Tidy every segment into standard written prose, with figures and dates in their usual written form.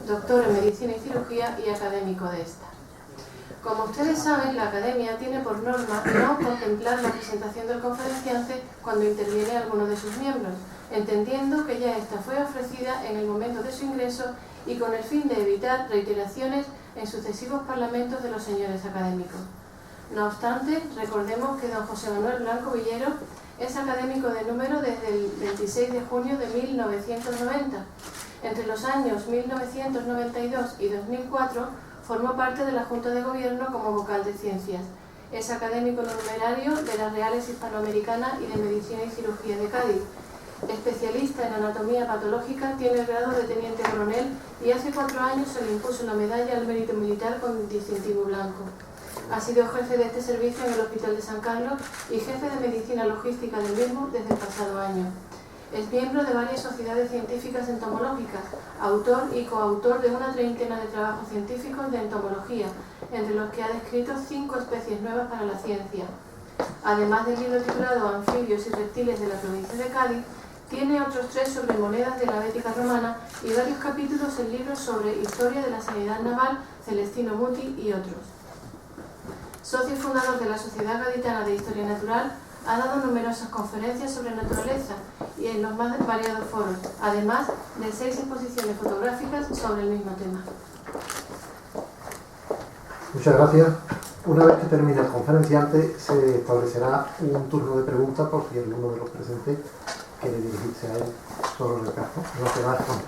doctor en Medicina y Cirugía y académico de esta. Como ustedes saben, la Academia tiene por norma no contemplar la presentación del conferenciante cuando interviene alguno de sus miembros, entendiendo que ya esta fue ofrecida en el momento de su ingreso y con el fin de evitar reiteraciones en sucesivos parlamentos de los señores académicos. No obstante, recordemos que don José Manuel Blanco Villero es académico de número desde el 26 de junio de 1990. Entre los años 1992 y 2004 formó parte de la Junta de Gobierno como vocal de Ciencias. Es académico numerario de las Reales Hispanoamericanas y de Medicina y Cirugía de Cádiz. Especialista en anatomía patológica, tiene el grado de teniente coronel y hace 4 años se le impuso la medalla al mérito militar con distintivo blanco. Ha sido jefe de este servicio en el Hospital de San Carlos y jefe de medicina logística del mismo desde el pasado año. Es miembro de varias sociedades científicas entomológicas, autor y coautor de una treintena de trabajos científicos de entomología, entre los que ha descrito 5 especies nuevas para la ciencia. Además del libro titulado Anfibios y reptiles de la provincia de Cádiz, tiene otros 3 sobre monedas de la Bética romana y varios capítulos en libros sobre historia de la sanidad naval, Celestino Muti y otros. Socio fundador de la Sociedad Gaditana de Historia Natural, ha dado numerosas conferencias sobre naturaleza y en los más variados foros, además de 6 exposiciones fotográficas sobre el mismo tema. Muchas gracias. Una vez que termine el conferenciante, se establecerá un turno de preguntas por si alguno de los presentes quiere dirigirse a él sobre el caso. No se va a responder.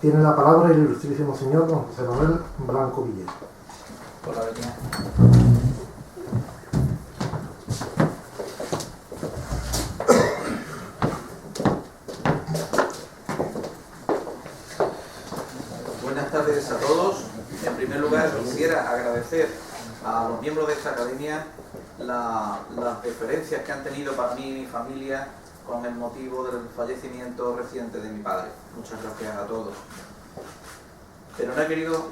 Tiene la palabra el ilustrísimo señor don José Manuel Blanco Villero. Por la venia. Buenas tardes a todos. En primer lugar, quisiera agradecer a los miembros de esta academia las deferencias que han tenido para mí y mi familia con el motivo del fallecimiento reciente de mi padre. Muchas gracias a todos. Pero no he querido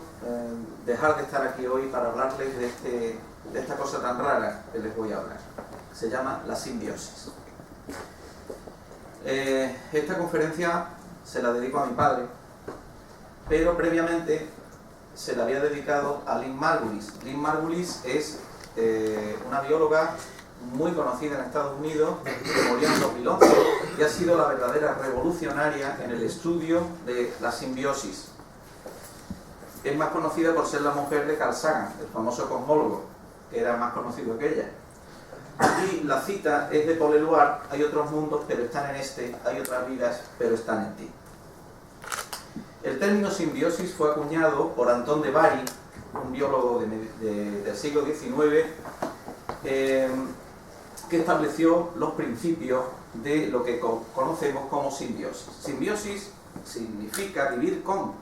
dejar de estar aquí hoy para hablarles de esta cosa tan rara que les voy a hablar. Se llama la simbiosis. Esta conferencia se la dedico a mi padre, pero previamente se la había dedicado a Lynn Margulis. Lynn Margulis es una bióloga muy conocida en Estados Unidos, que murió en 2011 y ha sido la verdadera revolucionaria en el estudio de la simbiosis. Es más conocida por ser la mujer de Carl Sagan, el famoso cosmólogo, que era más conocido que ella. Y la cita es de Paul Eluard: hay otros mundos, pero están en este, hay otras vidas, pero están en ti. El término simbiosis fue acuñado por Anton de Bary, un biólogo del siglo XIX, que estableció los principios de lo que conocemos como simbiosis. Simbiosis significa vivir con,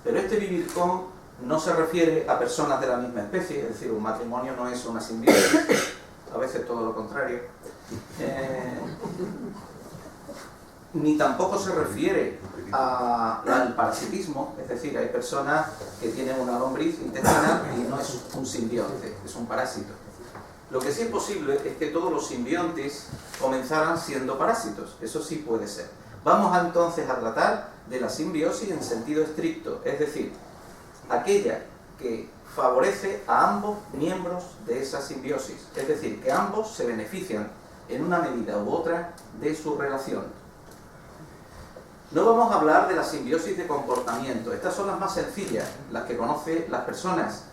pero este vivir con no se refiere a personas de la misma especie, es decir, un matrimonio no es una simbiosis, a veces todo lo contrario, ni tampoco se refiere al parasitismo, es decir, hay personas que tienen una lombriz intestinal y no es un simbionte, es un parásito. Lo que sí es posible es que todos los simbiontes comenzaran siendo parásitos, eso sí puede ser. Vamos entonces a tratar de la simbiosis en sentido estricto, es decir, aquella que favorece a ambos miembros de esa simbiosis, es decir, que ambos se benefician en una medida u otra de su relación. No vamos a hablar de la simbiosis de comportamiento, estas son las más sencillas, las que conocen las personas.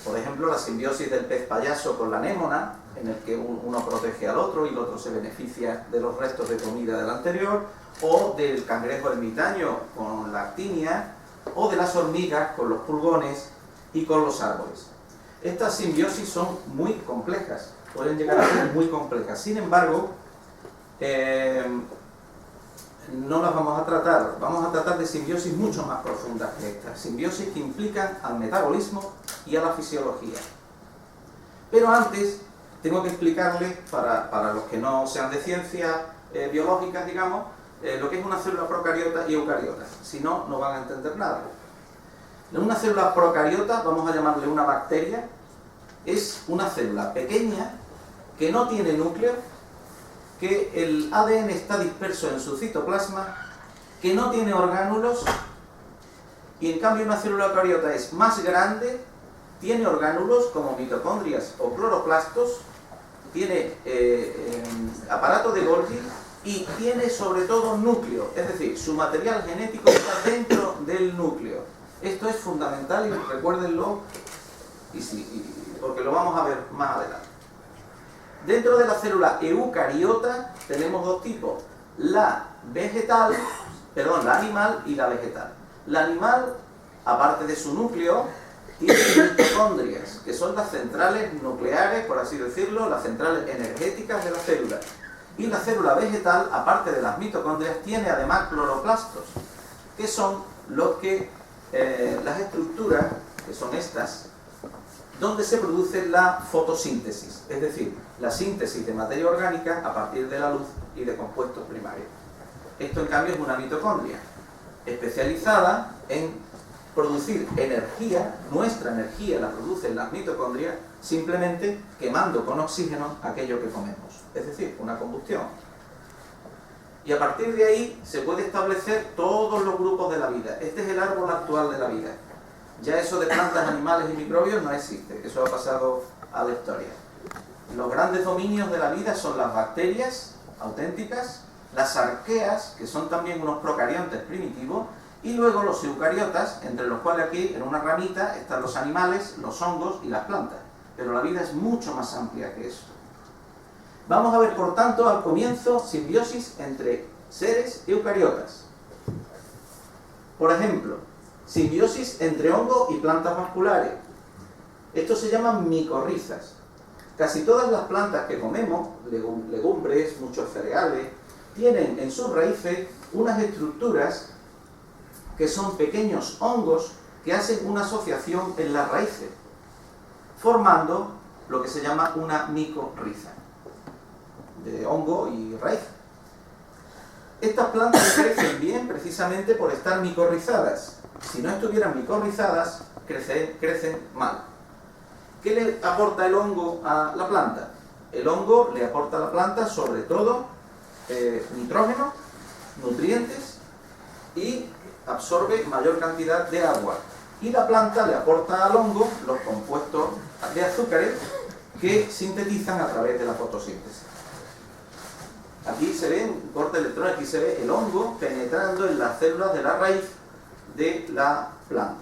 Por ejemplo, la simbiosis del pez payaso con la anémona, en el que uno protege al otro y el otro se beneficia de los restos de comida del anterior, o del cangrejo ermitaño con la actinia, o de las hormigas con los pulgones y con los árboles. Estas simbiosis son muy complejas, pueden llegar a ser muy complejas. Sin embargo, no las vamos a tratar de simbiosis mucho más profundas que estas, simbiosis que implican al metabolismo y a la fisiología. Pero antes tengo que explicarles, para los que no sean de ciencias biológicas, digamos, lo que es una célula procariota y eucariota, si no, no van a entender nada. Una célula procariota, vamos a llamarle una bacteria, es una célula pequeña que no tiene núcleo, que el ADN está disperso en su citoplasma, que no tiene orgánulos y en cambio una célula eucariota es más grande, tiene orgánulos como mitocondrias o cloroplastos, tiene aparato de Golgi y tiene sobre todo núcleo, es decir, su material genético está dentro del núcleo. Esto es fundamental y recuérdenlo, porque lo vamos a ver más adelante. Dentro de la célula eucariota tenemos dos tipos, la animal y la vegetal. La animal, aparte de su núcleo, tiene mitocondrias, que son las centrales nucleares, por así decirlo, las centrales energéticas de la célula. Y la célula vegetal, aparte de las mitocondrias, tiene además cloroplastos, que son los que, las estructuras, que son estas, donde se produce la fotosíntesis, es decir, la síntesis de materia orgánica a partir de la luz y de compuestos primarios. Esto en cambio es una mitocondria, especializada en producir energía. Nuestra energía la producen las mitocondrias simplemente quemando con oxígeno aquello que comemos, es decir, una combustión. Y a partir de ahí se puede establecer todos los grupos de la vida. Este es el árbol actual de la vida. Ya eso de plantas, animales y microbios no existe, eso ha pasado a la historia. Los grandes dominios de la vida son las bacterias auténticas, las arqueas, que son también unos procariontes primitivos, y luego los eucariotas, entre los cuales aquí en una ramita están los animales, los hongos y las plantas. Pero la vida es mucho más amplia que eso. Vamos a ver, por tanto, al comienzo, simbiosis entre seres eucariotas. Por ejemplo, simbiosis entre hongo y plantas vasculares. Estos se llaman micorrizas. Casi todas las plantas que comemos, legumbres, muchos cereales, tienen en sus raíces unas estructuras que son pequeños hongos que hacen una asociación en las raíces, formando lo que se llama una micorriza, de hongo y raíz. Estas plantas crecen bien precisamente por estar micorrizadas. Si no estuvieran micorrizadas, crecen mal. ¿Qué le aporta el hongo a la planta? El hongo le aporta a la planta sobre todo nitrógeno, nutrientes y absorbe mayor cantidad de agua. Y la planta le aporta al hongo los compuestos de azúcares que sintetizan a través de la fotosíntesis. Aquí se ve un corte electrónico, aquí se ve el hongo penetrando en las células de la raíz de la planta.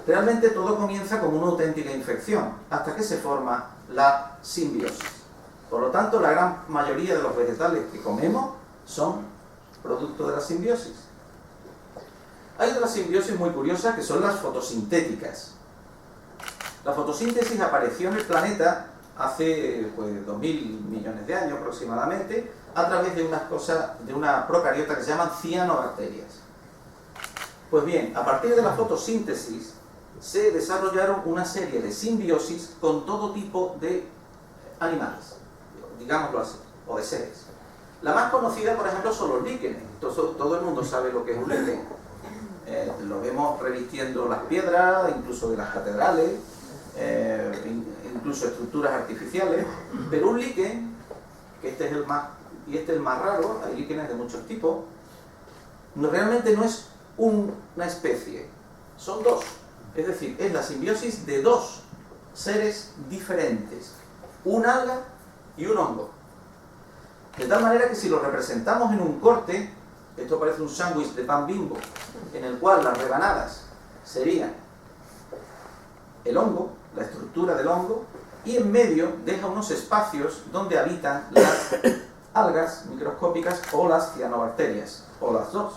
Realmente todo comienza como una auténtica infección, hasta que se forma la simbiosis. Por lo tanto, la gran mayoría de los vegetales que comemos son producto de la simbiosis. Hay otras simbiosis muy curiosas que son las fotosintéticas. La fotosíntesis apareció en el planeta hace 2.000 millones de años aproximadamente, a través de una procariota que se llaman cianobacterias. Pues bien, a partir de la fotosíntesis se desarrollaron una serie de simbiosis con todo tipo de animales, digámoslo así, o de seres. La más conocida, por ejemplo, son los líquenes. Todo el mundo sabe lo que es un líquen. Lo vemos revistiendo las piedras, incluso de las catedrales, incluso estructuras artificiales. Pero un líquen, que este es el más raro, hay líquenes de muchos tipos, realmente no es una especie, son dos. Es decir, es la simbiosis de dos seres diferentes, un alga y un hongo. De tal manera que si lo representamos en un corte, esto parece un sándwich de pan Bimbo, en el cual las rebanadas serían el hongo, la estructura del hongo, y en medio deja unos espacios donde habitan las algas microscópicas o las cianobacterias, o las dos.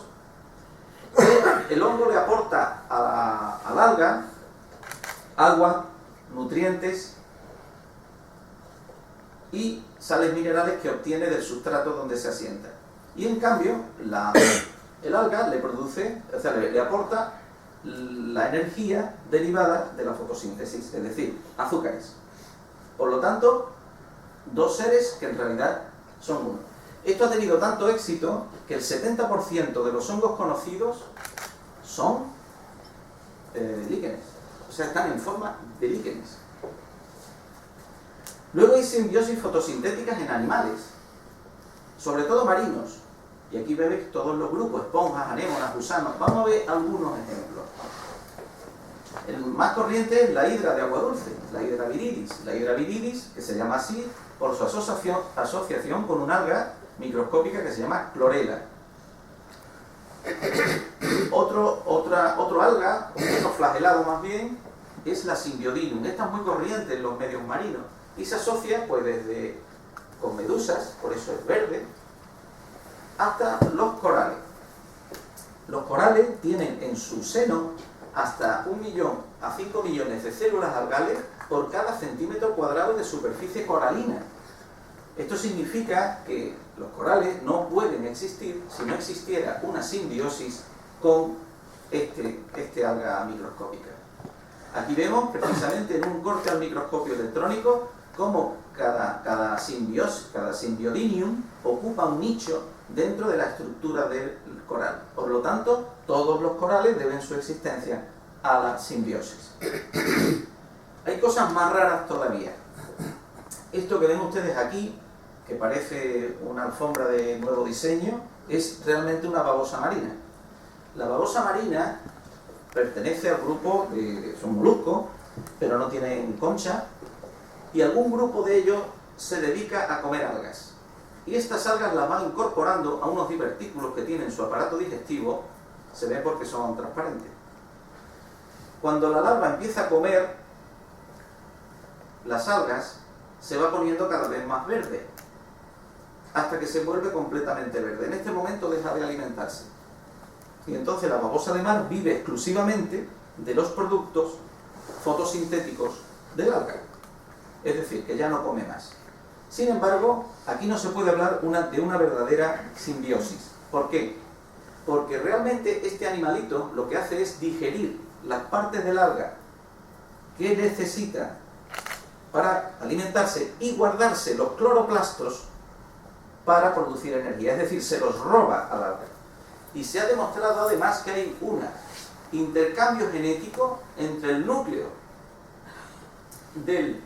El hongo le aporta al alga agua, nutrientes y sales minerales que obtiene del sustrato donde se asienta. Y en cambio, el alga le produce, o sea, le aporta la energía derivada de la fotosíntesis, es decir, azúcares. Por lo tanto, dos seres que en realidad son uno. Esto ha tenido tanto éxito que el 70% de los hongos conocidos son líquenes, o sea, están en forma de líquenes. Luego hay simbiosis fotosintéticas en animales, sobre todo marinos. Y aquí veis todos los grupos, esponjas, anémonas, gusanos. Vamos a ver algunos ejemplos. El más corriente es la hidra de agua dulce, la hidra viridis. La hidra viridis, que se llama así por su asociación con una alga microscópica que se llama clorela. Otro alga, otro flagelado más bien, es la Symbiodinium. Esta es muy corriente en los medios marinos y se asocia pues desde con medusas, por eso es verde, hasta los corales. Los corales tienen en su seno hasta 1 millón a 5 millones de células algales por cada centímetro cuadrado de superficie coralina. Esto significa que los corales no pueden existir si no existiera una simbiosis con este alga microscópica. Aquí vemos precisamente en un corte al microscopio electrónico cómo cada Symbiodinium ocupa un nicho dentro de la estructura del coral. Por lo tanto, todos los corales deben su existencia a la simbiosis. Hay cosas más raras todavía. Esto que ven ustedes aquí, que parece una alfombra de nuevo diseño, es realmente una babosa marina. La babosa marina pertenece al grupo de son moluscos, pero no tienen concha, y algún grupo de ellos se dedica a comer algas. Y estas algas las van incorporando a unos divertículos que tienen su aparato digestivo, se ve porque son transparentes. Cuando la larva empieza a comer las algas, se va poniendo cada vez más verde, hasta que se vuelve completamente verde. En este momento deja de alimentarse. Y entonces la babosa de mar vive exclusivamente de los productos fotosintéticos del alga. Es decir, que ya no come más. Sin embargo, aquí no se puede hablar de una verdadera simbiosis. ¿Por qué? Porque realmente este animalito lo que hace es digerir las partes del alga que necesita para alimentarse y guardarse los cloroplastos para producir energía. Es decir, se los roba al alga. Y se ha demostrado además que hay un intercambio genético entre el núcleo del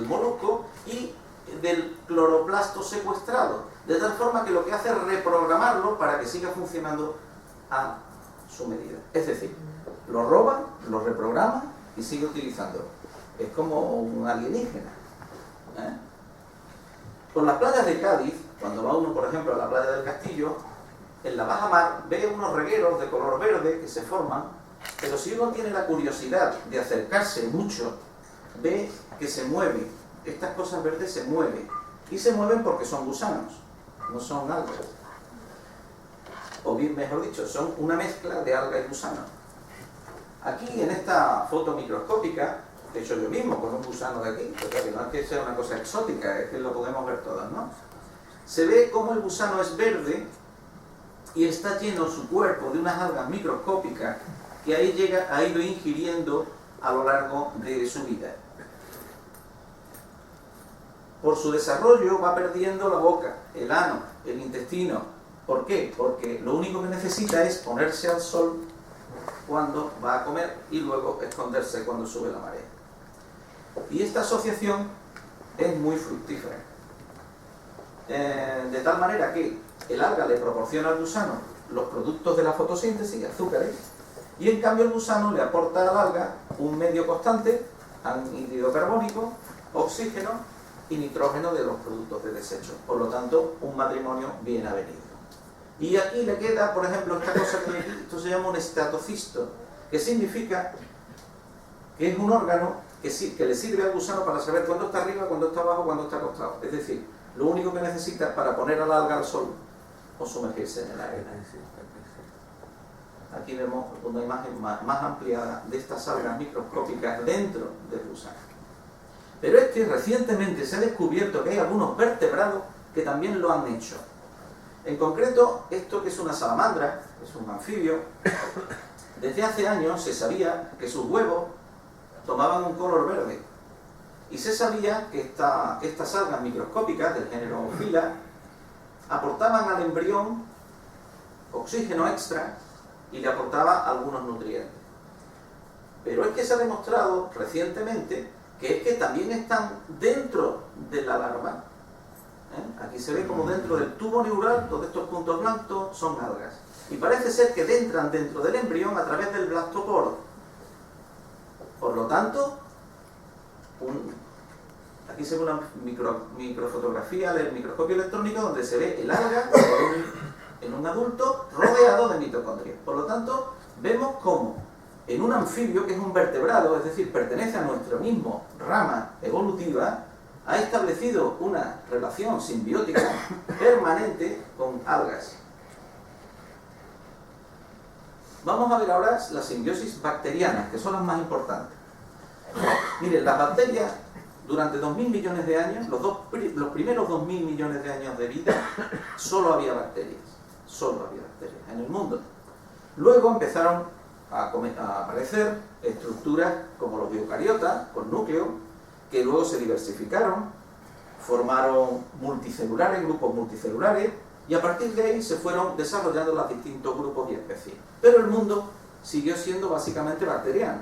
molusco y del cloroplasto secuestrado, de tal forma que lo que hace es reprogramarlo para que siga funcionando a su medida. Es decir, lo roba, lo reprograma y sigue utilizándolo. Es como un alienígena. Con las playas de Cádiz, cuando va uno, por ejemplo, a la playa del Castillo, en la baja mar ve unos regueros de color verde que se forman, pero si uno tiene la curiosidad de acercarse mucho, ve que se mueven. Estas cosas verdes se mueven. Y se mueven porque son gusanos, no son algas. O bien, mejor dicho, son una mezcla de alga y gusano. Aquí, en esta foto microscópica, que he hecho yo mismo con un gusano de aquí, porque no es que sea una cosa exótica, es que lo podemos ver todos, ¿no? Se ve cómo el gusano es verde y está lleno su cuerpo de unas algas microscópicas que ha ido ingiriendo a lo largo de su vida. Por su desarrollo va perdiendo la boca, el ano, el intestino. ¿Por qué? Porque lo único que necesita es ponerse al sol cuando va a comer y luego esconderse cuando sube la marea. Y esta asociación es muy fructífera. De tal manera que el alga le proporciona al gusano los productos de la fotosíntesis, azúcares, y en cambio el gusano le aporta al alga un medio constante, anhídrido carbónico, oxígeno y nitrógeno de los productos de desecho. Por lo tanto, un matrimonio bien avenido. Y aquí le queda, por ejemplo, esta cosa que hay aquí, esto se llama un estatocisto, que significa que es un órgano que le sirve al gusano para saber cuándo está arriba, cuándo está abajo, cuándo está acostado. Es decir, lo único que necesita para poner a la alga al sol o sumergirse en el arena. Aquí vemos una imagen más ampliada de estas algas microscópicas dentro del gusano. Pero es que recientemente se ha descubierto que hay algunos vertebrados que también lo han hecho. En concreto, esto que es una salamandra, es un anfibio, desde hace años se sabía que sus huevos tomaban un color verde. Y se sabía que estas algas microscópicas del género Phyla aportaban al embrión oxígeno extra y le aportaba algunos nutrientes. Pero es que se ha demostrado recientemente que es que también están dentro de la larva. aquí se ve como dentro del tubo neural, todos estos puntos blancos son algas. Y parece ser que entran dentro del embrión a través del blastoporo. Por lo tanto, aquí se ve una microfotografía del microscopio electrónico donde se ve el alga en un adulto rodeado de mitocondrias. Por lo tanto, vemos cómo en un anfibio, que es un vertebrado, es decir, pertenece a nuestra misma rama evolutiva, ha establecido una relación simbiótica permanente con algas. Vamos a ver ahora las simbiosis bacterianas, que son las más importantes. Miren, las bacterias, durante 2.000 millones de años, los primeros 2.000 millones de años de vida, solo había bacterias en el mundo. Luego empezaron a aparecer estructuras como los eucariotas, con núcleo, que luego se diversificaron, formaron multicelulares, grupos multicelulares, y a partir de ahí se fueron desarrollando los distintos grupos y especies. Pero el mundo siguió siendo básicamente bacteriano.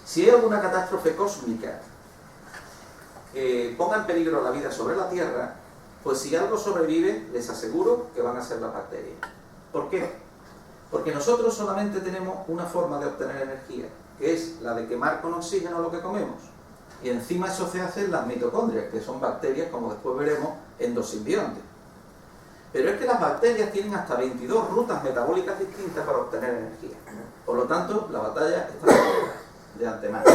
Si hay alguna catástrofe cósmica que ponga en peligro la vida sobre la Tierra, pues si algo sobrevive, les aseguro que van a ser las bacterias. ¿Por qué? Porque nosotros solamente tenemos una forma de obtener energía, que es la de quemar con oxígeno lo que comemos. Y encima eso se hace en las mitocondrias, que son bacterias, como después veremos, endosimbiontes. Pero es que las bacterias tienen hasta 22 rutas metabólicas distintas para obtener energía. Por lo tanto, la batalla está de antemano.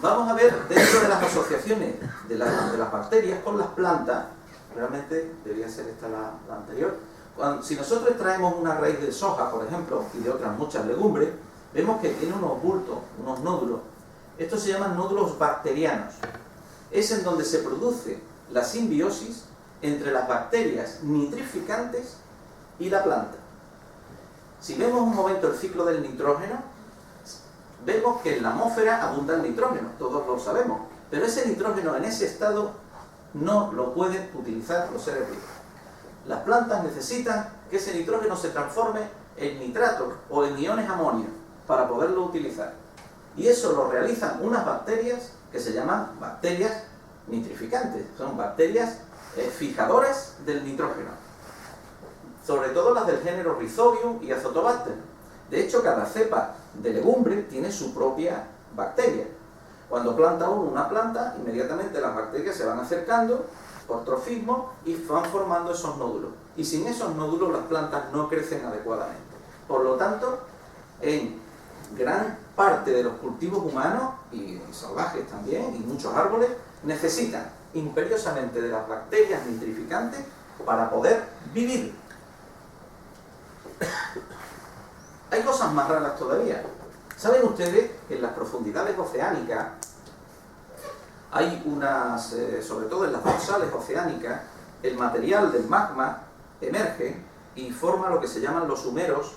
Vamos a ver dentro de las asociaciones de las bacterias con las plantas. Realmente debería ser esta la anterior. Si nosotros extraemos una raíz de soja, por ejemplo, y de otras muchas legumbres, vemos que tiene unos bultos, unos nódulos. Estos se llaman nódulos bacterianos. Es en donde se produce la simbiosis entre las bacterias nitrificantes y la planta. Si vemos un momento el ciclo del nitrógeno, vemos que en la atmósfera abunda el nitrógeno, todos lo sabemos, pero ese nitrógeno en ese estado no lo pueden utilizar los seres vivos. Las plantas necesitan que ese nitrógeno se transforme en nitrato o en iones amonio para poderlo utilizar. Y eso lo realizan unas bacterias que se llaman bacterias nitrificantes, son bacterias fijadoras del nitrógeno, sobre todo las del género Rhizobium y Azotobacter. De hecho, cada cepa de legumbre tiene su propia bacteria. Cuando planta uno una planta, inmediatamente las bacterias se van acercando por trofismo y van formando esos nódulos. Y sin esos nódulos las plantas no crecen adecuadamente. Por lo tanto, en gran parte de los cultivos humanos y salvajes también, y muchos árboles, necesitan imperiosamente de las bacterias nitrificantes para poder vivir. Hay cosas más raras todavía. ¿Saben ustedes que en las profundidades oceánicas hay unas, sobre todo en las dorsales oceánicas, el material del magma emerge y forma lo que se llaman los humeros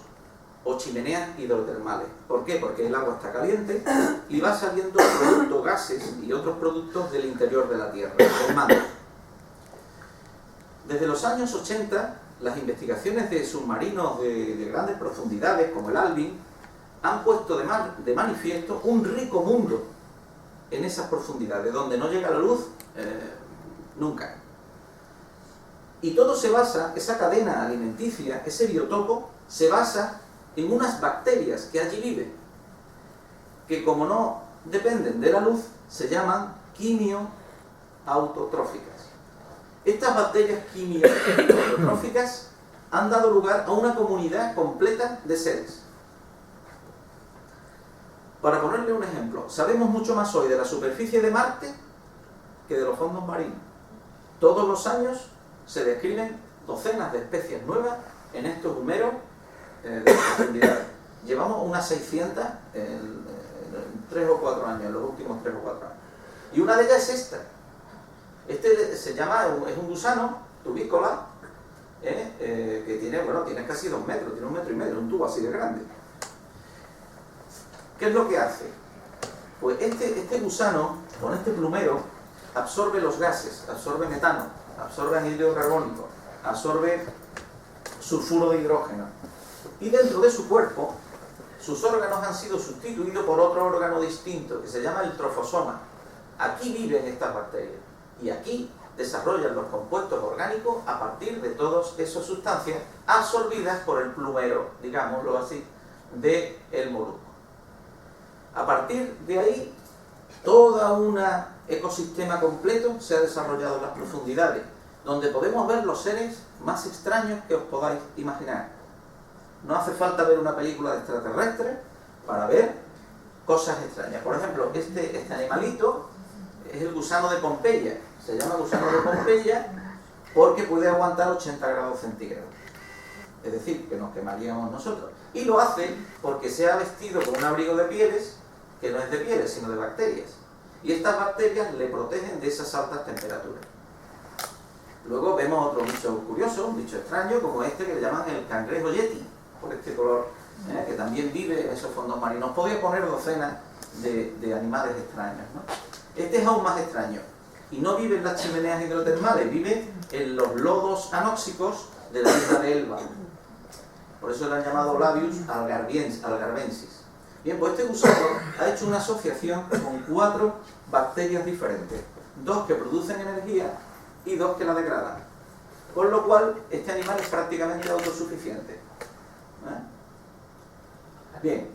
o chimeneas hidrotermales? ¿Por qué? Porque el agua está caliente y va saliendo productos, gases y otros productos del interior de la Tierra, del manto. Desde los años 80, las investigaciones de submarinos de grandes profundidades, como el Alvin, han puesto de manifiesto un rico mundo en esas profundidades, donde no llega la luz nunca. Y todo se basa, esa cadena alimenticia, ese biotopo, se basa en unas bacterias que allí viven, que como no dependen de la luz, se llaman quimioautotróficas. Estas bacterias quimioautotróficas han dado lugar a una comunidad completa de seres. Para ponerle un ejemplo, sabemos mucho más hoy de la superficie de Marte que de los fondos marinos. Todos los años se describen docenas de especies nuevas en estos humeros de profundidades. Llevamos unas 600 en 3 o 4 años, en los últimos 3 o 4 años. Y una de ellas es esta. Este se llama, es un gusano tubícola, que tiene casi 2 metros, tiene 1,5 metros, un tubo así de grande. ¿Qué es lo que hace? Pues este gusano, con este plumero, absorbe los gases, absorbe metano, absorbe anhídrido carbónico, absorbe sulfuro de hidrógeno. Y dentro de su cuerpo, sus órganos han sido sustituidos por otro órgano distinto, que se llama el trofosoma. Aquí viven estas bacterias. Y aquí desarrollan los compuestos orgánicos a partir de todas esas sustancias absorbidas por el plumero, digámoslo así, del molusco. A partir de ahí, todo un ecosistema completo se ha desarrollado en las profundidades, donde podemos ver los seres más extraños que os podáis imaginar. No hace falta ver una película de extraterrestres para ver cosas extrañas. Por ejemplo, este animalito es el gusano de Pompeya. Se llama gusano de Pompeya porque puede aguantar 80 grados centígrados. Es decir, que nos quemaríamos nosotros. Y lo hace porque se ha vestido con un abrigo de pieles, que no es de pieles, sino de bacterias. Y estas bacterias le protegen de esas altas temperaturas. Luego vemos otro bicho curioso, un bicho extraño, como este que le llaman el cangrejo yeti, por este color, que también vive en esos fondos marinos. Podría poner docenas de animales extraños, ¿no? Este es aún más extraño. Y no vive en las chimeneas hidrotermales, vive en los lodos anóxicos de la isla de Elba. Por eso le han llamado Labius algarvensis. Bien, pues este gusano ha hecho una asociación con 4 bacterias diferentes. 2 que producen energía y 2 que la degradan. Con lo cual, este animal es prácticamente autosuficiente. Bien.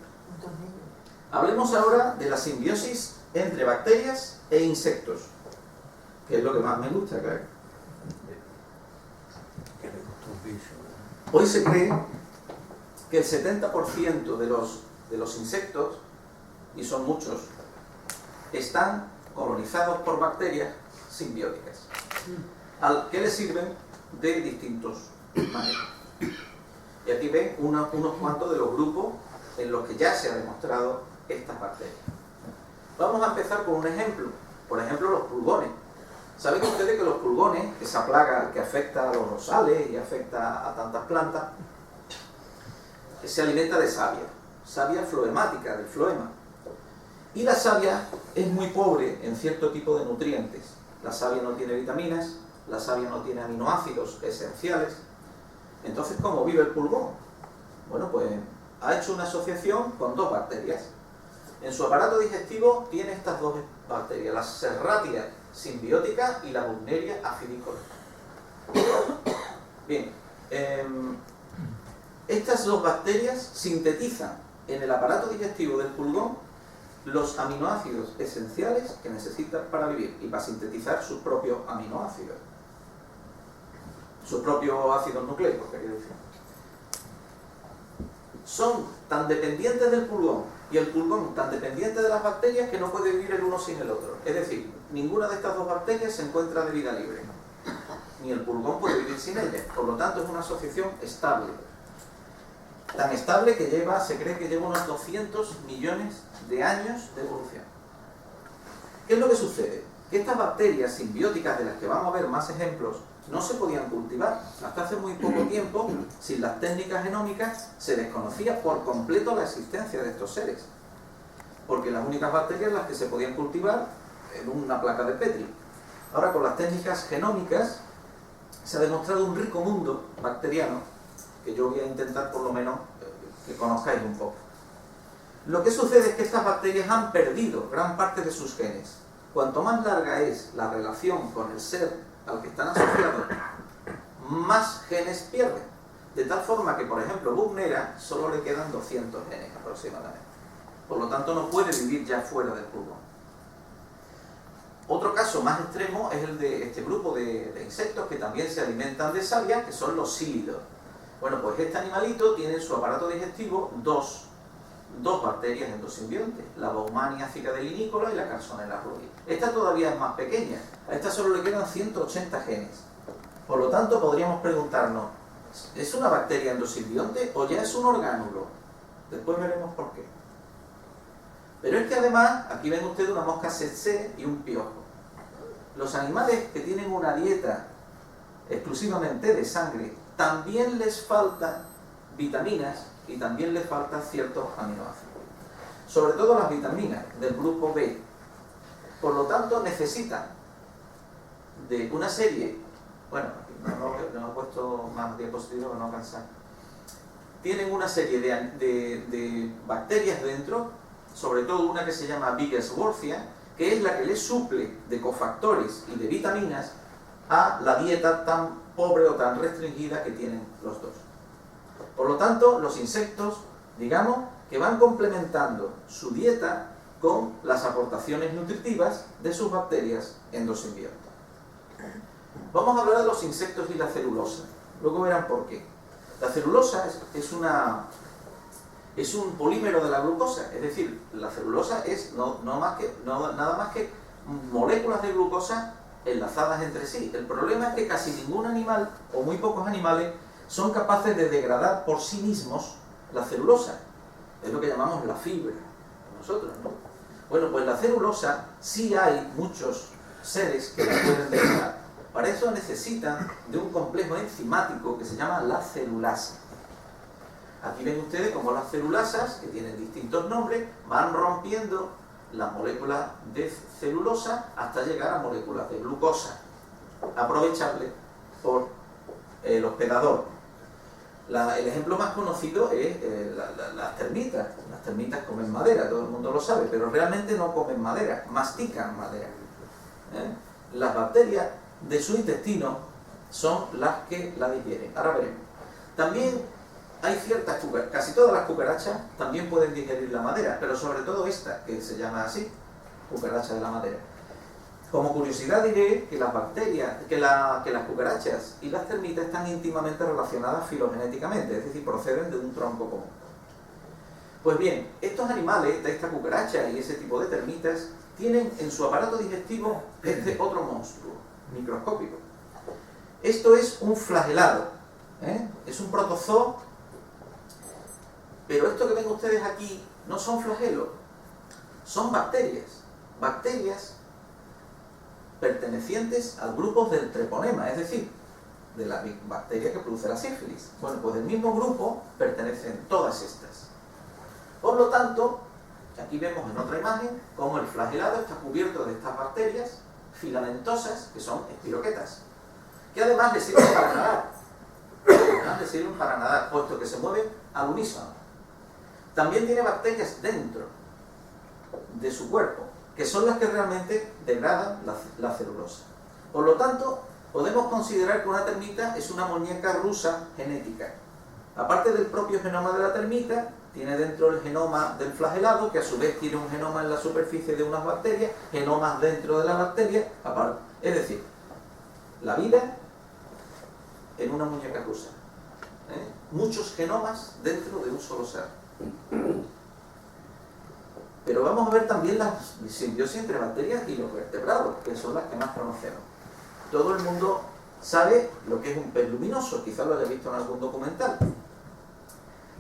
Hablemos ahora de la simbiosis entre bacterias e insectos, que es lo que más me gusta, claro. Hoy se cree que el 70% de los insectos, y son muchos, están colonizados por bacterias simbióticas, al que les sirven de distintos maneras. Y aquí ven unos cuantos de los grupos en los que ya se ha demostrado estas bacterias. Vamos a empezar con un ejemplo. Por ejemplo, los pulgones. ¿Saben ustedes que los pulgones, esa plaga que afecta a los rosales y afecta a tantas plantas, se alimenta de savia? Savia floemática, del floema. Y la savia es muy pobre en cierto tipo de nutrientes. La savia no tiene vitaminas, la savia no tiene aminoácidos esenciales. Entonces, ¿cómo vive el pulgón? Bueno, pues ha hecho una asociación con 2 bacterias. En su aparato digestivo tiene estas 2 bacterias, la Serratia simbiótica y la Buchneria acidicola. Bien, estas 2 bacterias sintetizan en el aparato digestivo del pulgón los aminoácidos esenciales que necesita para vivir y para sintetizar sus propios aminoácidos, sus propios ácidos nucleicos, quería decir. Son tan dependientes del pulgón y el pulgón tan dependiente de las bacterias que no puede vivir el uno sin el otro. Es decir, ninguna de estas 2 bacterias se encuentra de vida libre, ni el pulgón puede vivir sin ellas. Por lo tanto, es una asociación estable. Tan estable que se cree que lleva unos 200 millones de años de evolución. ¿Qué es lo que sucede? Que estas bacterias simbióticas, de las que vamos a ver más ejemplos, no se podían cultivar. Hasta hace muy poco tiempo, sin las técnicas genómicas, se desconocía por completo la existencia de estos seres. Porque las únicas bacterias las que se podían cultivar en una placa de Petri. Ahora, con las técnicas genómicas, se ha demostrado un rico mundo bacteriano, que yo voy a intentar por lo menos que conozcáis un poco. Lo que sucede es que estas bacterias han perdido gran parte de sus genes. Cuanto más larga es la relación con el ser al que están asociados, más genes pierden. De tal forma que, por ejemplo, Buchnera solo le quedan 200 genes aproximadamente. Por lo tanto, no puede vivir ya fuera del pulgón. Otro caso más extremo es el de este grupo de insectos que también se alimentan de savia, que son los sílidos. Bueno, pues este animalito tiene en su aparato digestivo dos bacterias endosimbiontes, la Bowmania cicadelinicola y la Carsonella rubia. Esta todavía es más pequeña, a esta solo le quedan 180 genes. Por lo tanto, podríamos preguntarnos, ¿es una bacteria endosimbionte o ya es un orgánulo? Después veremos por qué. Pero es que además, aquí ven ustedes una mosca tsetse y un piojo. Los animales que tienen una dieta exclusivamente de sangre, también les faltan vitaminas y también les faltan ciertos aminoácidos. Sobre todo las vitaminas del grupo B. Por lo tanto, necesitan de una serie, bueno, no he puesto más diapositivas para no cansar. Tienen una serie de bacterias dentro, sobre todo una que se llama Bigglesworthia, que es la que le suple de cofactores y de vitaminas a la dieta tan pobre o tan restringida que tienen los dos. Por lo tanto, los insectos, digamos, que van complementando su dieta con las aportaciones nutritivas de sus bacterias endosimbiontes. Vamos a hablar de los insectos y la celulosa. Luego verán por qué. La celulosa es un polímero de la glucosa, es decir, la celulosa es nada más que moléculas de glucosa enlazadas entre sí. El problema es que casi ningún animal, o muy pocos animales, son capaces de degradar por sí mismos la celulosa. Es lo que llamamos la fibra, nosotros, ¿no? Bueno, pues la celulosa sí hay muchos seres que la pueden degradar. Para eso necesitan de un complejo enzimático que se llama la celulasa. Aquí ven ustedes cómo las celulasas, que tienen distintos nombres, van rompiendo las moléculas de celulosa hasta llegar a moléculas de glucosa, aprovechable por el hospedador. El ejemplo más conocido es las termitas. Las termitas comen madera, todo el mundo lo sabe, pero realmente no comen madera, mastican madera. Las bacterias de su intestino son las que la digieren. Ahora veremos. También hay ciertas cucarachas, casi todas las cucarachas también pueden digerir la madera, pero sobre todo esta, que se llama así, cucaracha de la madera. Como curiosidad diré que las bacterias, que las cucarachas y las termitas están íntimamente relacionadas filogenéticamente, es decir, proceden de un tronco común. Pues bien, estos animales, de esta cucaracha y ese tipo de termitas, tienen en su aparato digestivo este otro monstruo, microscópico. Esto es un flagelado, es un protozoo, pero esto que ven ustedes aquí no son flagelos, son bacterias. Bacterias pertenecientes al grupo del treponema, es decir, de la bacteria que produce la sífilis. Bueno, pues del mismo grupo pertenecen todas estas. Por lo tanto, aquí vemos en otra imagen cómo el flagelado está cubierto de estas bacterias filamentosas, que son espiroquetas, que además le sirven para nadar. Puesto que se mueven al unísono. También tiene bacterias dentro de su cuerpo, que son las que realmente degradan la celulosa. Por lo tanto, podemos considerar que una termita es una muñeca rusa genética. Aparte del propio genoma de la termita, tiene dentro el genoma del flagelado, que a su vez tiene un genoma en la superficie de unas bacterias, genomas dentro de la bacteria, aparte. Es decir, la vida en una muñeca rusa. Muchos genomas dentro de un solo ser. Pero vamos a ver también la simbiosis entre bacterias y los vertebrados, que son las que más conocemos. Todo el mundo sabe lo que es un pez luminoso, quizás lo haya visto en algún documental.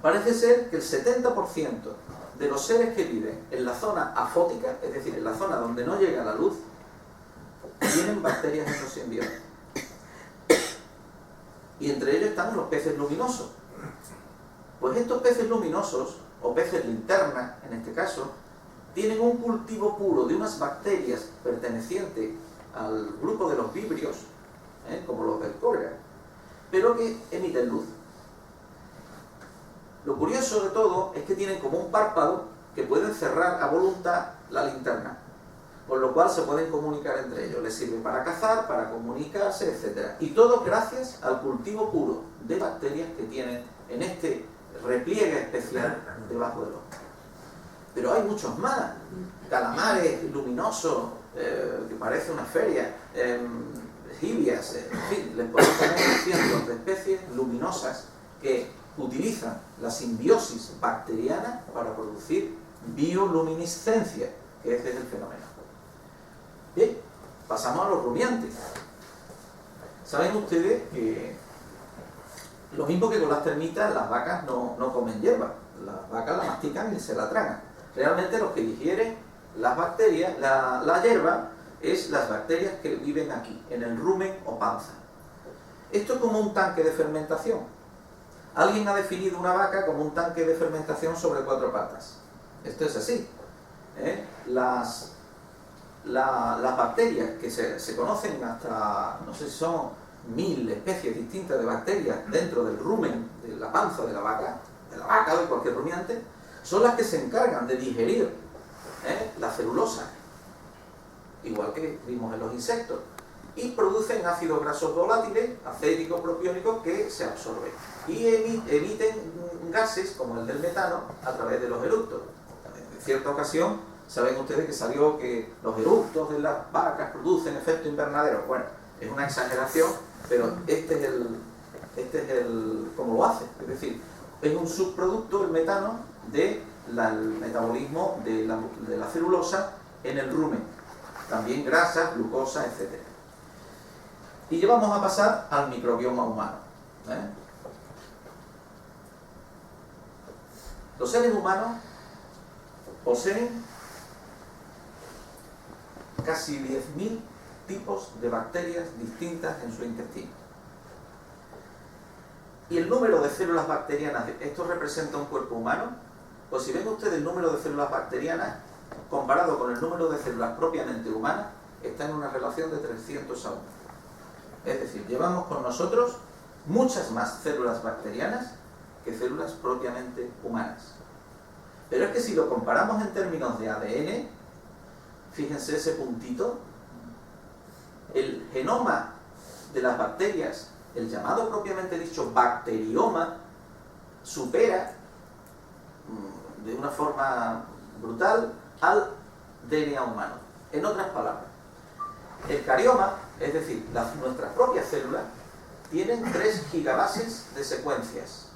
Parece ser que el 70% de los seres que viven en la zona afótica, es decir, en la zona donde no llega la luz, tienen bacterias endosimbiontes. Y entre ellos están los peces luminosos. Pues estos peces luminosos, o peces linterna en este caso, tienen un cultivo puro de unas bacterias pertenecientes al grupo de los vibrios, como los Velcoria, pero que emiten luz. Lo curioso de todo es que tienen como un párpado que pueden cerrar a voluntad la linterna, con lo cual se pueden comunicar entre ellos. Les sirve para cazar, para comunicarse, etc. Y todo gracias al cultivo puro de bacterias que tienen en este repliegue especial debajo del ojo. Pero hay muchos más. Calamares luminosos, que parece una feria, jibias, en fin, les podemos poner cientos de especies luminosas que utilizan la simbiosis bacteriana para producir bioluminiscencia, que ese es el fenómeno. Bien, pasamos a los rumiantes. Saben ustedes que lo mismo que con las termitas, las vacas no comen hierba, las vacas la mastican y se la tragan. Realmente los que digieren las bacterias, la hierba, es las bacterias que viven aquí, en el rumen o panza. Esto es como un tanque de fermentación. Alguien ha definido una vaca como un tanque de fermentación sobre 4 patas. Esto es así. Las bacterias que se conocen hasta, no sé si son 1000 especies distintas de bacterias dentro del rumen, de la panza de la vaca o de cualquier rumiante, son las que se encargan de digerir la celulosa. igual que vimos en los insectos, y producen ácidos grasos volátiles, acéticos, propiónicos, que se absorben y emiten gases como el del metano a través de los eructos. En cierta ocasión saben ustedes que salió que los eructos de las vacas producen efecto invernadero. Bueno, es una exageración, pero este es el cómo lo hace. Es decir, es un subproducto, el metano, del metabolismo de la celulosa en el rumen. También grasa, glucosa, etc. Y ya vamos a pasar al microbioma humano. Los seres humanos poseen casi 10.000 tipos de bacterias distintas en su intestino. Y el número de células bacterianas, ¿esto representa un cuerpo humano? Pues si ven ustedes el número de células bacterianas comparado con el número de células propiamente humanas, está en una relación de 300 a 1. Es decir, llevamos con nosotros muchas más células bacterianas que células propiamente humanas. Pero es que si lo comparamos en términos de ADN, fíjense ese puntito, el genoma de las bacterias, el llamado propiamente dicho bacterioma, supera de una forma brutal al DNA humano. En otras palabras, el carioma, es decir, nuestras propias células, tienen 3 gigabases de secuencias.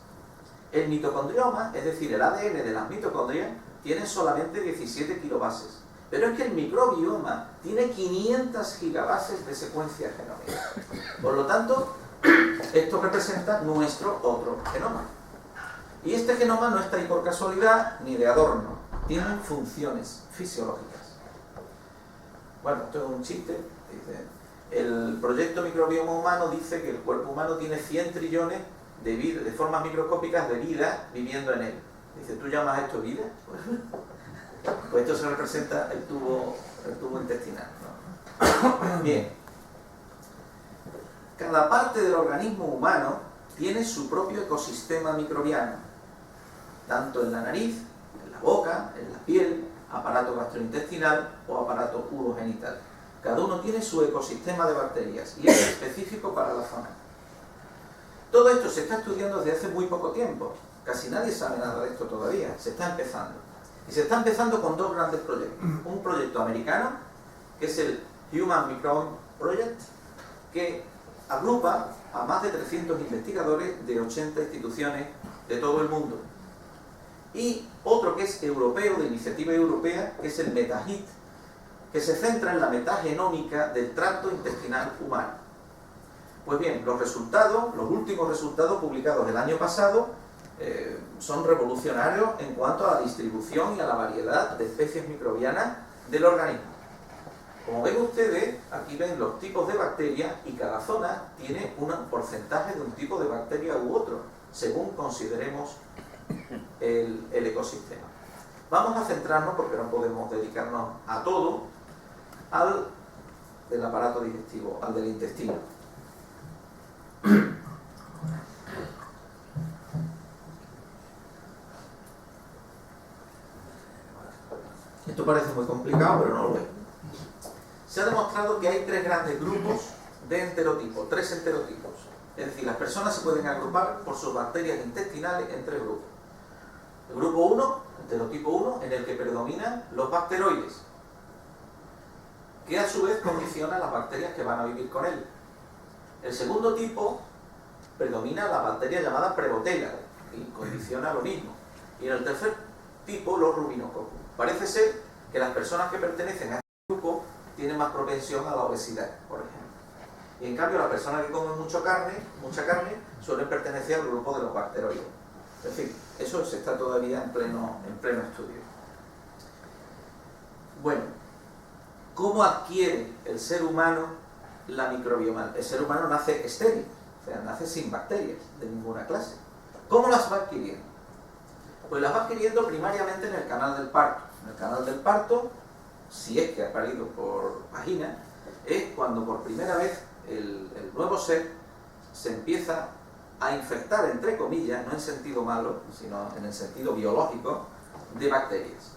El mitocondrioma, es decir, el ADN de las mitocondrias, tiene solamente 17 kilobases. Pero es que el microbioma tiene 500 gigabases de secuencias genómicas. Por lo tanto, esto representa nuestro otro genoma. Y este genoma no está ahí por casualidad ni de adorno. Tiene funciones fisiológicas. Bueno, esto es un chiste. Dice, el proyecto microbioma humano dice que el cuerpo humano tiene 100 trillones de formas microscópicas de vida viviendo en él. Dice, ¿tú llamas esto vida? Pues esto se representa el tubo intestinal, ¿no? Bien. Cada parte del organismo humano tiene su propio ecosistema microbiano, tanto en la nariz, en la boca, en la piel, aparato gastrointestinal o aparato urogenital. Cada uno tiene su ecosistema de bacterias y es específico para la zona. Todo esto se está estudiando desde hace muy poco tiempo. Casi nadie sabe nada de esto todavía. Se está empezando. Y se está empezando con 2 grandes proyectos. Un proyecto americano, que es el Human Microbiome Project, que agrupa a más de 300 investigadores de 80 instituciones de todo el mundo. Y otro que es europeo, de iniciativa europea, que es el MetaHit, que se centra en la metagenómica del tracto intestinal humano. Pues bien, los últimos resultados publicados el año pasado son revolucionarios en cuanto a la distribución y a la variedad de especies microbianas del organismo. Como ven ustedes, aquí ven los tipos de bacterias y cada zona tiene un porcentaje de un tipo de bacteria u otro, según consideremos el ecosistema. Vamos a centrarnos, porque no podemos dedicarnos a todo, al del aparato digestivo, al del intestino. Esto parece muy complicado, pero no lo es. Se ha demostrado que hay 3 grandes grupos de enterotipos, 3 enterotipos. Es decir, las personas se pueden agrupar por sus bacterias intestinales en 3 grupos. El grupo 1, enterotipo 1, en el que predominan los bacteroides, que a su vez condicionan las bacterias que van a vivir con él. El segundo tipo predomina la bacteria llamada Prebotella, y condiciona lo mismo. Y en el tercer tipo, los rubinococos. Parece ser que las personas que pertenecen a este grupo tienen más propensión a la obesidad, por ejemplo. Y en cambio, las personas que comen mucha carne, suelen pertenecer al grupo de los bacteroides. En fin, eso se está todavía en pleno estudio. Bueno, ¿cómo adquiere el ser humano la microbioma? El ser humano nace estéril, o sea, nace sin bacterias de ninguna clase. ¿Cómo las va adquiriendo? Pues las va adquiriendo primariamente en el canal del parto. En el canal del parto, si es que ha parido por vagina, es cuando por primera vez el nuevo ser se empieza a infectar, entre comillas, no en sentido malo, sino en el sentido biológico, de bacterias.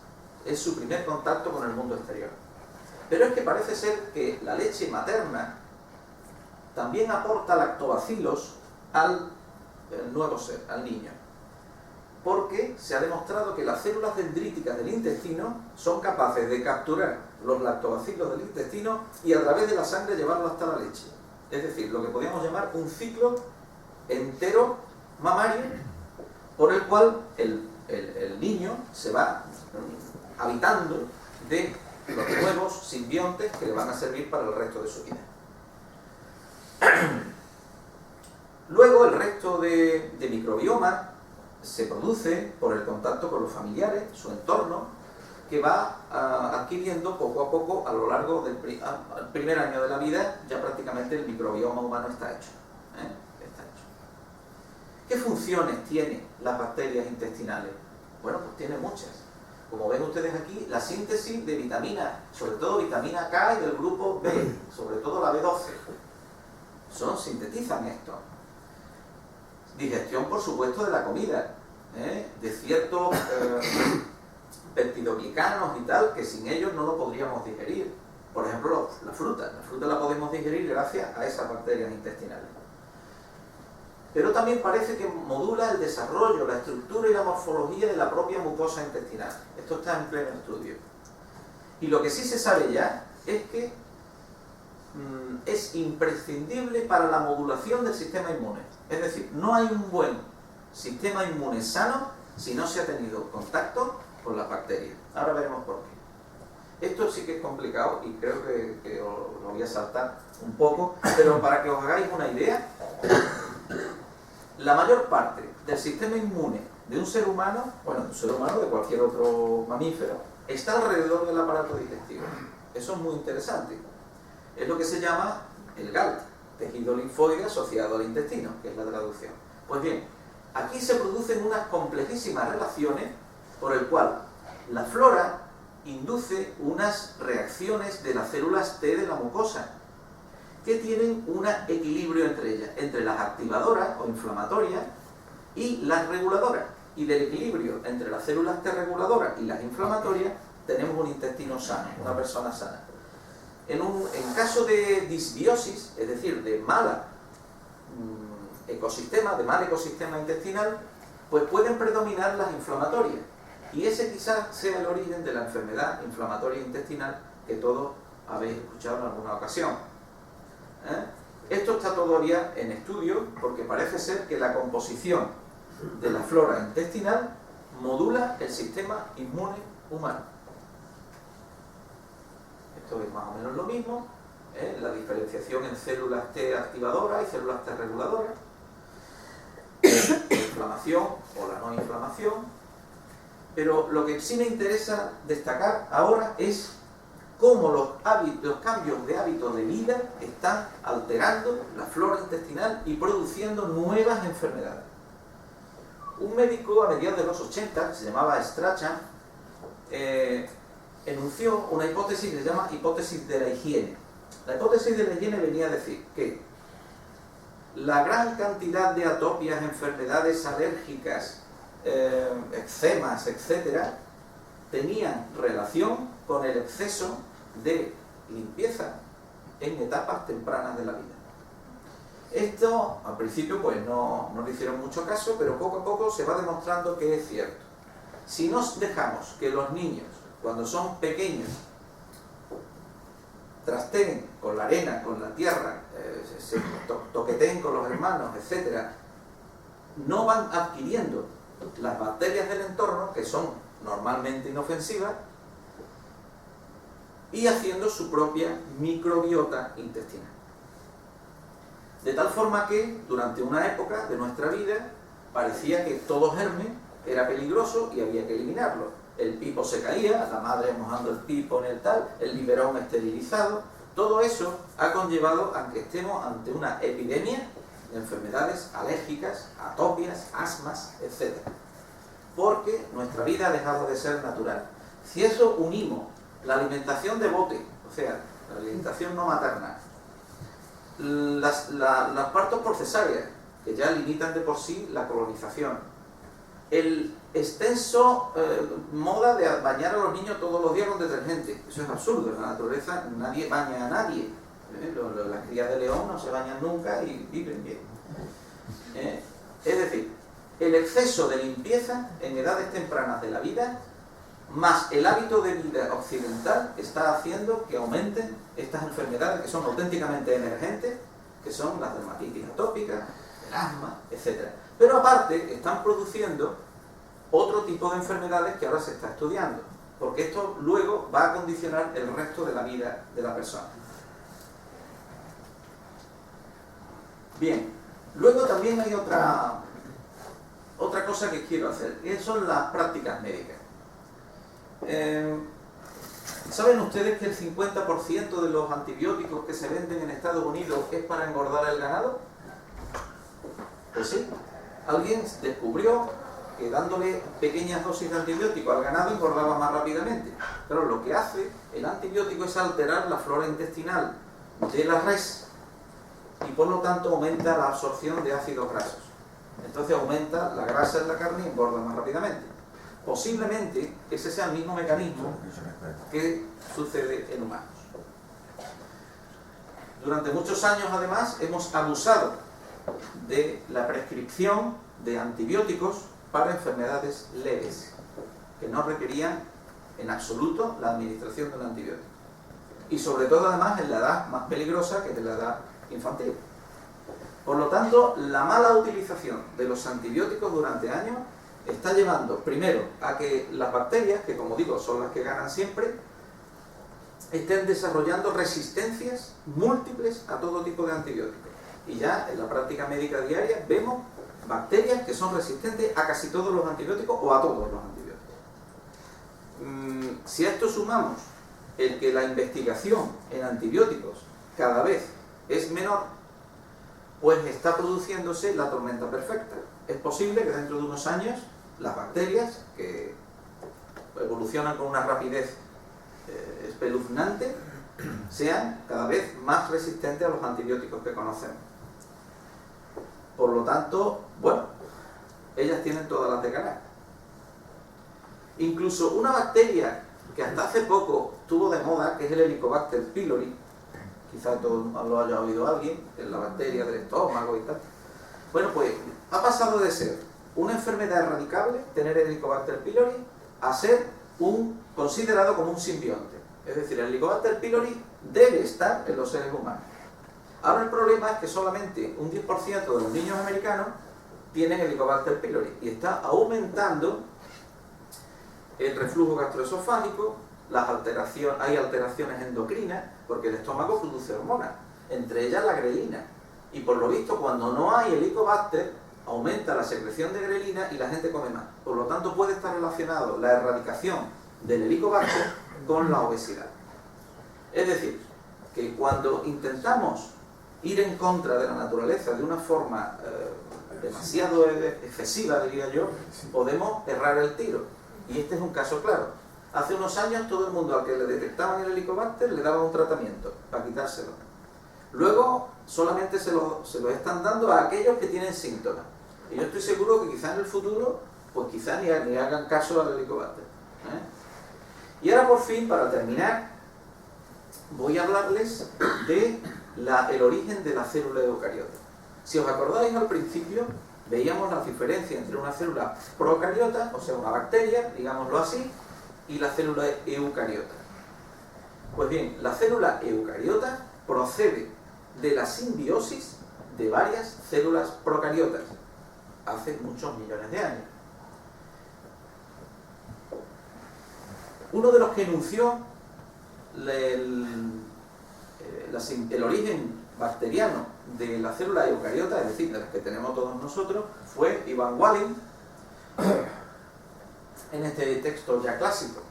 Es su primer contacto con el mundo exterior. Pero es que parece ser que la leche materna también aporta lactobacilos al nuevo ser, al niño. Porque se ha demostrado que las células dendríticas del intestino son capaces de capturar los lactobacilos del intestino y a través de la sangre llevarlos hasta la leche. Es decir, lo que podríamos llamar un ciclo entero mamario por el cual el niño se va habitando de los nuevos simbiontes que le van a servir para el resto de su vida. Luego el resto de microbioma se produce por el contacto con los familiares, su entorno, que va adquiriendo poco a poco a lo largo del primer año de la vida. Ya prácticamente el microbioma humano está hecho. Está hecho. ¿Qué funciones tienen las bacterias intestinales? Bueno, pues tiene muchas. Como ven ustedes aquí, la síntesis de vitaminas, sobre todo vitamina K y del grupo B, sobre todo la B12, sintetizan esto. Digestión, por supuesto, de la comida, de ciertos peptidoglicanos y tal, que sin ellos no lo podríamos digerir. Por ejemplo, la fruta. La fruta la podemos digerir gracias a esas bacterias intestinales. Pero también parece que modula el desarrollo, la estructura y la morfología de la propia mucosa intestinal. Esto está en pleno estudio. Y lo que sí se sabe ya es que es imprescindible para la modulación del sistema inmune. Es decir, no hay un buen sistema inmune sano si no se ha tenido contacto con las bacterias. Ahora veremos por qué. Esto sí que es complicado y creo que os lo voy a saltar un poco, pero para que os hagáis una idea, la mayor parte del sistema inmune de un ser humano, bueno, de un ser humano, de cualquier otro mamífero, está alrededor del aparato digestivo. Eso es muy interesante. Es lo que se llama el GALT, tejido linfoide asociado al intestino, que es la traducción. Pues bien, aquí se producen unas complejísimas relaciones por el cual la flora induce unas reacciones de las células T de la mucosa, que tienen un equilibrio entre ellas, entre las activadoras o inflamatorias y las reguladoras. Y del equilibrio entre las células T reguladoras y las inflamatorias tenemos un intestino sano, una persona sana. En caso de disbiosis, es decir, de mal ecosistema intestinal, pues pueden predominar las inflamatorias. Y ese quizás sea el origen de la enfermedad inflamatoria intestinal que todos habéis escuchado en alguna ocasión. Esto está todavía en estudio porque parece ser que la composición de la flora intestinal modula el sistema inmune humano. Esto es más o menos lo mismo, la diferenciación en células T activadoras y células T reguladoras, la inflamación o la no inflamación. Pero lo que sí me interesa destacar ahora es cómo los cambios de hábitos de vida están alterando la flora intestinal y produciendo nuevas enfermedades. Un médico a mediados de los 80, que se llamaba Strachan, enunció una hipótesis que se llama hipótesis de la higiene. La hipótesis de la higiene venía a decir que la gran cantidad de atopias, enfermedades alérgicas, eczemas, etcétera, tenían relación con el exceso de limpieza en etapas tempranas de la vida. Esto al principio pues no le hicieron mucho caso, pero poco a poco se va demostrando que es cierto. Si nos dejamos que los niños, cuando son pequeños, trasteen con la arena, con la tierra, se toqueteen con los hermanos, etcétera, no van adquiriendo las bacterias del entorno, que son normalmente inofensivas, y haciendo su propia microbiota intestinal. De tal forma que, durante una época de nuestra vida, parecía que todo germen era peligroso y había que eliminarlo. El pipo se caía, la madre mojando el pipo en el tal, el biberón esterilizado. Todo eso ha conllevado a que estemos ante una epidemia de enfermedades alérgicas, atopias, asmas, etc. Porque nuestra vida ha dejado de ser natural. Si eso unimos la alimentación de bote, o sea, la alimentación no materna, los partos por cesárea, que ya limitan de por sí la colonización, el extenso moda de bañar a los niños todos los días con detergente. Eso es absurdo. En la naturaleza nadie baña a nadie. Las crías de león no se bañan nunca y viven bien. Es decir, el exceso de limpieza en edades tempranas de la vida, más el hábito de vida occidental, está haciendo que aumenten estas enfermedades que son auténticamente emergentes, que son las dermatitis atópicas, el asma, etc. Pero aparte están produciendo otro tipo de enfermedades que ahora se está estudiando, porque esto luego va a condicionar el resto de la vida de la persona. Bien, luego también hay otra cosa que quiero hacer, que son las prácticas médicas. ¿Saben ustedes que el 50% de los antibióticos que se venden en Estados Unidos es para engordar el ganado? Pues sí, alguien descubrió que dándole pequeñas dosis de antibiótico al ganado engordaba más rápidamente. Pero lo que hace el antibiótico es alterar la flora intestinal de la res y por lo tanto aumenta la absorción de ácidos grasos. Entonces aumenta la grasa en la carne y engorda más rápidamente. Posiblemente ese sea el mismo mecanismo que sucede en humanos. Durante muchos años, además, hemos abusado de la prescripción de antibióticos para enfermedades leves, que no requerían en absoluto la administración de un antibiótico. Y sobre todo, además, en la edad más peligrosa, que es la edad infantil. Por lo tanto, la mala utilización de los antibióticos durante años está llevando, primero, a que las bacterias, que como digo, son las que ganan siempre, estén desarrollando resistencias múltiples a todo tipo de antibióticos. Y ya en la práctica médica diaria vemos bacterias que son resistentes a casi todos los antibióticos o a todos los antibióticos. Si a esto sumamos el que la investigación en antibióticos cada vez es menor, pues está produciéndose la tormenta perfecta. Es posible que dentro de unos años las bacterias, que evolucionan con una rapidez espeluznante, sean cada vez más resistentes a los antibióticos que conocemos. Por lo tanto, bueno, ellas tienen todas las de ganar. Incluso una bacteria que hasta hace poco estuvo de moda, que es el Helicobacter pylori, quizá todo lo haya oído alguien, es la bacteria del estómago y tal. Bueno, pues ha pasado de ser una enfermedad erradicable, tener el Helicobacter pylori, a ser considerado como un simbionte. Es decir, el Helicobacter pylori debe estar en los seres humanos. Ahora el problema es que solamente un 10% de los niños americanos tienen Helicobacter pylori y está aumentando el reflujo gastroesofágico, hay alteraciones endocrinas, porque el estómago produce hormonas, entre ellas la grelina. Y por lo visto, cuando no hay Helicobacter, aumenta la secreción de grelina y la gente come más. Por lo tanto, puede estar relacionado la erradicación del Helicobacter con la obesidad. Es decir, que cuando intentamos ir en contra de la naturaleza de una forma demasiado excesiva, diría yo, podemos errar el tiro. Y este es un caso claro. Hace unos años todo el mundo al que le detectaban el Helicobacter le daban un tratamiento para quitárselo. Luego solamente se lo están dando a aquellos que tienen síntomas. Y yo estoy seguro que quizá en el futuro, pues quizá ni hagan caso al Helicobacter. Y ahora por fin, para terminar, voy a hablarles de el origen de la célula eucariota. Si os acordáis al principio, veíamos la diferencia entre una célula procariota, o sea una bacteria, digámoslo así, y la célula eucariota. Pues bien, la célula eucariota procede de la simbiosis de varias células procariotas hace muchos millones de años. Uno de los que enunció el origen bacteriano de la célula eucariota, es decir, de las que tenemos todos nosotros, fue Ivan Walin, en este texto ya clásico.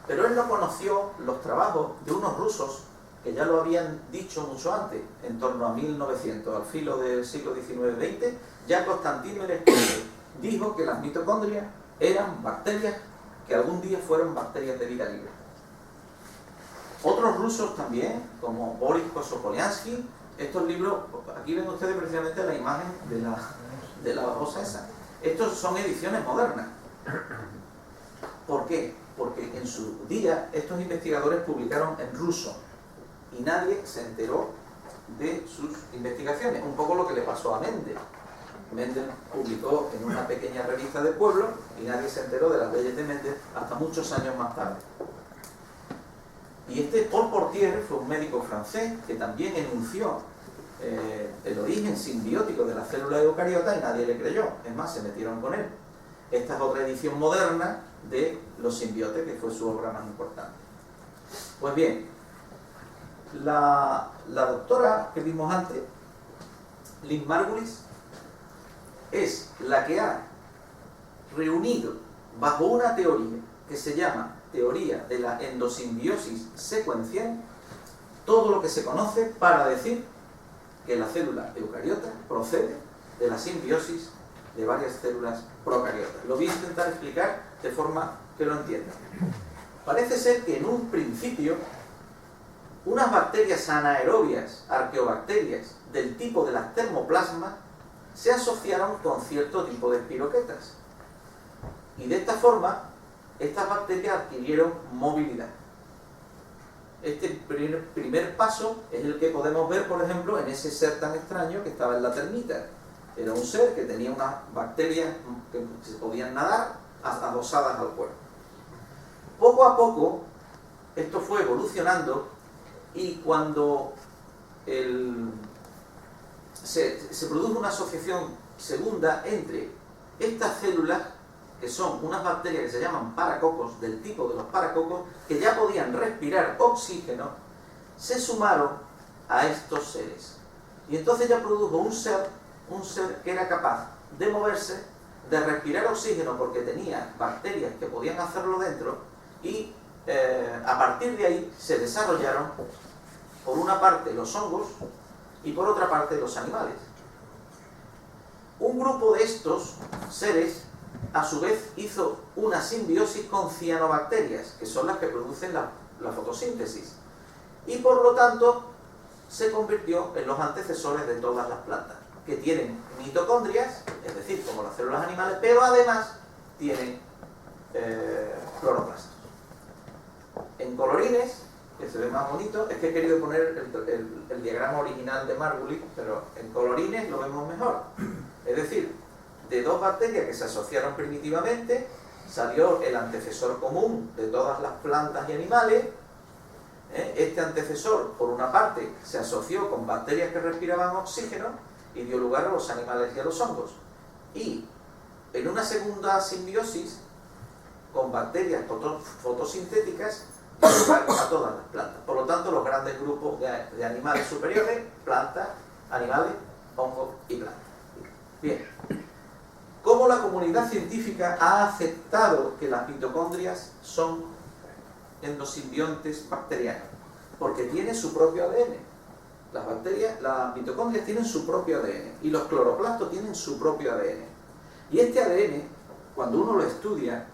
Pero él no conoció los trabajos de unos rusos que ya lo habían dicho mucho antes, en torno a 1900, al filo del siglo XIX-XX, ya Konstantin Merezhkovsky dijo que las mitocondrias eran bacterias que algún día fueron bacterias de vida libre. Otros rusos también, como Boris Kosopoliansky, estos libros, aquí ven ustedes precisamente la imagen de la babosa esa. Estos son ediciones modernas. ¿Por qué? Porque en su día estos investigadores publicaron en ruso y nadie se enteró de sus investigaciones. Un poco lo que le pasó a Mendel. Mendel publicó en una pequeña revista de pueblo y nadie se enteró de las leyes de Mendel hasta muchos años más tarde. Y Paul Portier fue un médico francés que también enunció el origen simbiótico de la célula eucariota y nadie le creyó. Es más, se metieron con él. Esta es otra edición moderna de Los simbiotes, que fue su obra más importante. Pues bien, la doctora que vimos antes, Lynn Margulis, es la que ha reunido bajo una teoría que se llama teoría de la endosimbiosis secuencial todo lo que se conoce para decir que la célula eucariota procede de la simbiosis de varias células procariotas. Lo voy a intentar explicar de forma que lo entiendan. Parece ser que en un principio unas bacterias anaerobias, arqueobacterias, del tipo de las termoplasmas, se asociaron con cierto tipo de espiroquetas. Y de esta forma, estas bacterias adquirieron movilidad. Este primer paso es el que podemos ver, por ejemplo, en ese ser tan extraño que estaba en la termita. Era un ser que tenía unas bacterias que se podían nadar adosadas al cuerpo. Poco a poco, esto fue evolucionando y cuando se produjo una asociación segunda entre estas células, que son unas bacterias que se llaman paracocos, del tipo de los paracocos, que ya podían respirar oxígeno, se sumaron a estos seres. Y entonces ya produjo un ser que era capaz de moverse, de respirar oxígeno porque tenía bacterias que podían hacerlo dentro, y a partir de ahí se desarrollaron, por una parte, los hongos y por otra parte, los animales. Un grupo de estos seres, a su vez, hizo una simbiosis con cianobacterias, que son las que producen la fotosíntesis, y por lo tanto se convirtió en los antecesores de todas las plantas, que tienen mitocondrias, es decir, como las células animales, pero además tienen cloroplastos. En colorines, que se ve más bonito, es que he querido poner el diagrama original de Margulis, pero en colorines lo vemos mejor. Es decir, de dos bacterias que se asociaron primitivamente, salió el antecesor común de todas las plantas y animales. Este antecesor, por una parte, se asoció con bacterias que respiraban oxígeno y dio lugar a los animales y a los hongos. Y en una segunda simbiosis, con bacterias fotosintéticas, dio lugar a todas las plantas. Por lo tanto, los grandes grupos de animales superiores: plantas, animales, hongos y plantas. Bien. ¿Cómo la comunidad científica ha aceptado que las mitocondrias son endosimbiontes bacterianos? Porque tiene su propio ADN. Las mitocondrias tienen su propio ADN y los cloroplastos tienen su propio ADN. Y este ADN, cuando uno lo estudia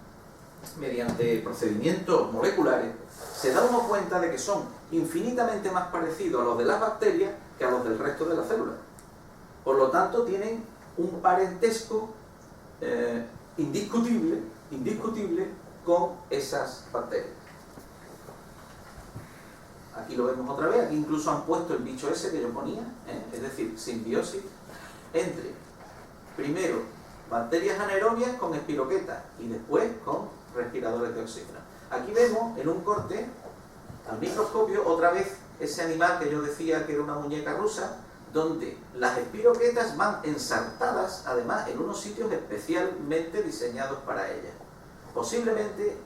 mediante procedimientos moleculares, se da uno cuenta de que son infinitamente más parecidos a los de las bacterias que a los del resto de la célula. Por lo tanto, tienen un parentesco indiscutible con esas bacterias. Aquí lo vemos otra vez, aquí incluso han puesto el bicho ese que yo ponía, es decir, simbiosis entre, primero, bacterias anaerobias con espiroquetas y después con respiradores de oxígeno. Aquí vemos en un corte, al microscopio, otra vez ese animal que yo decía que era una muñeca rusa, donde las espiroquetas van ensartadas, además, en unos sitios especialmente diseñados para ellas. Posiblemente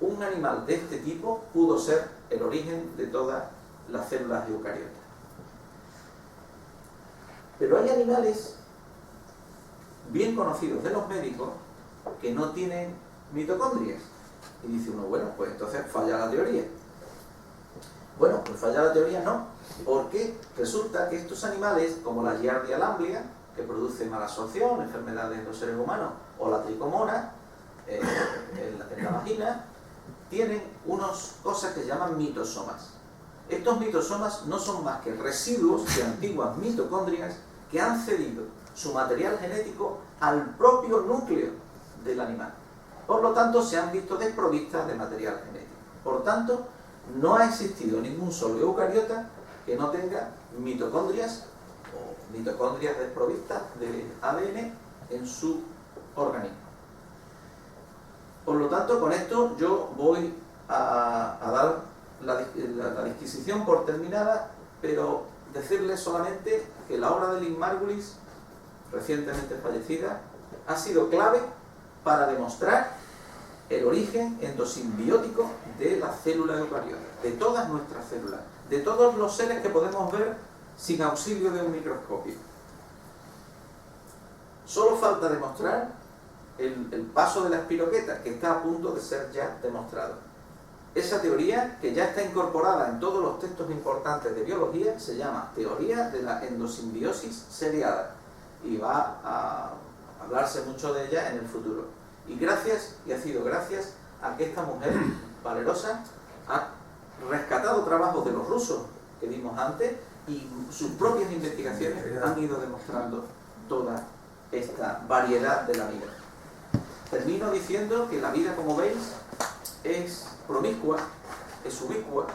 un animal de este tipo pudo ser el origen de todas las células eucariotas. Pero hay animales bien conocidos de los médicos que no tienen mitocondrias. Y dice uno, bueno, pues entonces falla la teoría. Bueno, pues falla la teoría no, porque resulta que estos animales, como la Giardia lamblia, que produce malabsorción, enfermedades en los seres humanos, o la tricomona, en la vagina, tienen unas cosas que se llaman mitosomas. Estos mitosomas no son más que residuos de antiguas mitocondrias que han cedido su material genético al propio núcleo del animal. Por lo tanto, se han visto desprovistas de material genético. Por tanto, no ha existido ningún solo eucariota que no tenga mitocondrias o mitocondrias desprovistas de ADN en su organismo. Por lo tanto, con esto yo voy a dar la disquisición por terminada, pero decirles solamente que la obra de Lynn Margulis, recientemente fallecida, ha sido clave para demostrar el origen endosimbiótico de la célula eucariota, de todas nuestras células, de todos los seres que podemos ver sin auxilio de un microscopio. Solo falta demostrar el paso de la espiroqueta, que está a punto de ser ya demostrado. Esa teoría, que ya está incorporada en todos los textos importantes de biología, se llama teoría de la endosimbiosis seriada, y va a hablarse mucho de ella en el futuro. Y ha sido gracias a que esta mujer valerosa ha rescatado trabajos de los rusos que vimos antes, y sus propias investigaciones han ido demostrando toda esta variedad de la vida. Termino diciendo que la vida, como veis, es promiscua, es ubicua,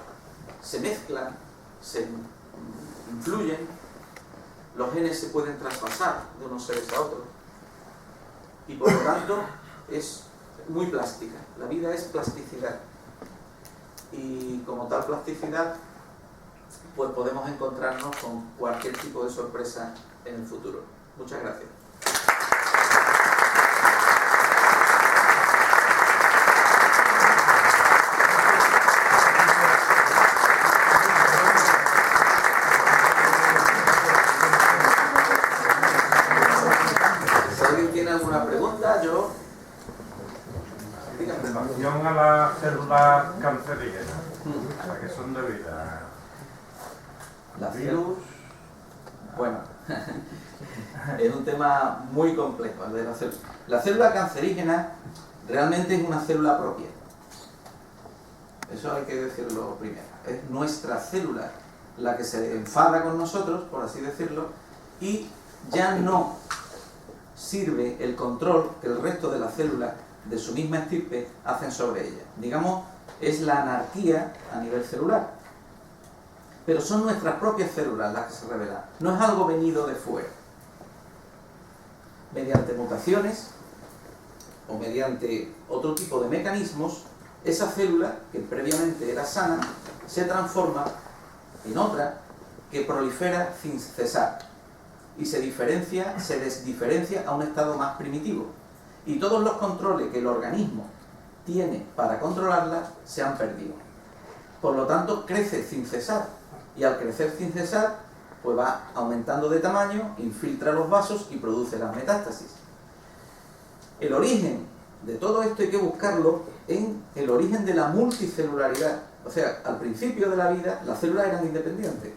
se mezclan, se influyen, los genes se pueden traspasar de unos seres a otros, y por lo tanto es muy plástica. La vida es plasticidad, y como tal plasticidad, pues podemos encontrarnos con cualquier tipo de sorpresa en el futuro. Muchas gracias. Si alguien tiene alguna pregunta, yo... Dígame. En relación a las células cancerígenas, ¿a qué son debidas? Las virus, bueno, es un tema muy complejo el de la célula. La célula cancerígena realmente es una célula propia. Eso hay que decirlo primero. Es nuestra célula la que se enfada con nosotros, por así decirlo, y ya no sirve el control que el resto de las células de su misma estirpe hacen sobre ella. Digamos, es la anarquía a nivel celular. Pero son nuestras propias células las que se rebelan. No es algo venido de fuera. Mediante mutaciones o mediante otro tipo de mecanismos, esa célula, que previamente era sana, se transforma en otra que prolifera sin cesar y se desdiferencia a un estado más primitivo. Y todos los controles que el organismo tiene para controlarla se han perdido. Por lo tanto, crece sin cesar. Y al crecer sin cesar, pues va aumentando de tamaño, infiltra los vasos y produce las metástasis. El origen de todo esto hay que buscarlo en el origen de la multicelularidad. O sea, al principio de la vida, las células eran independientes.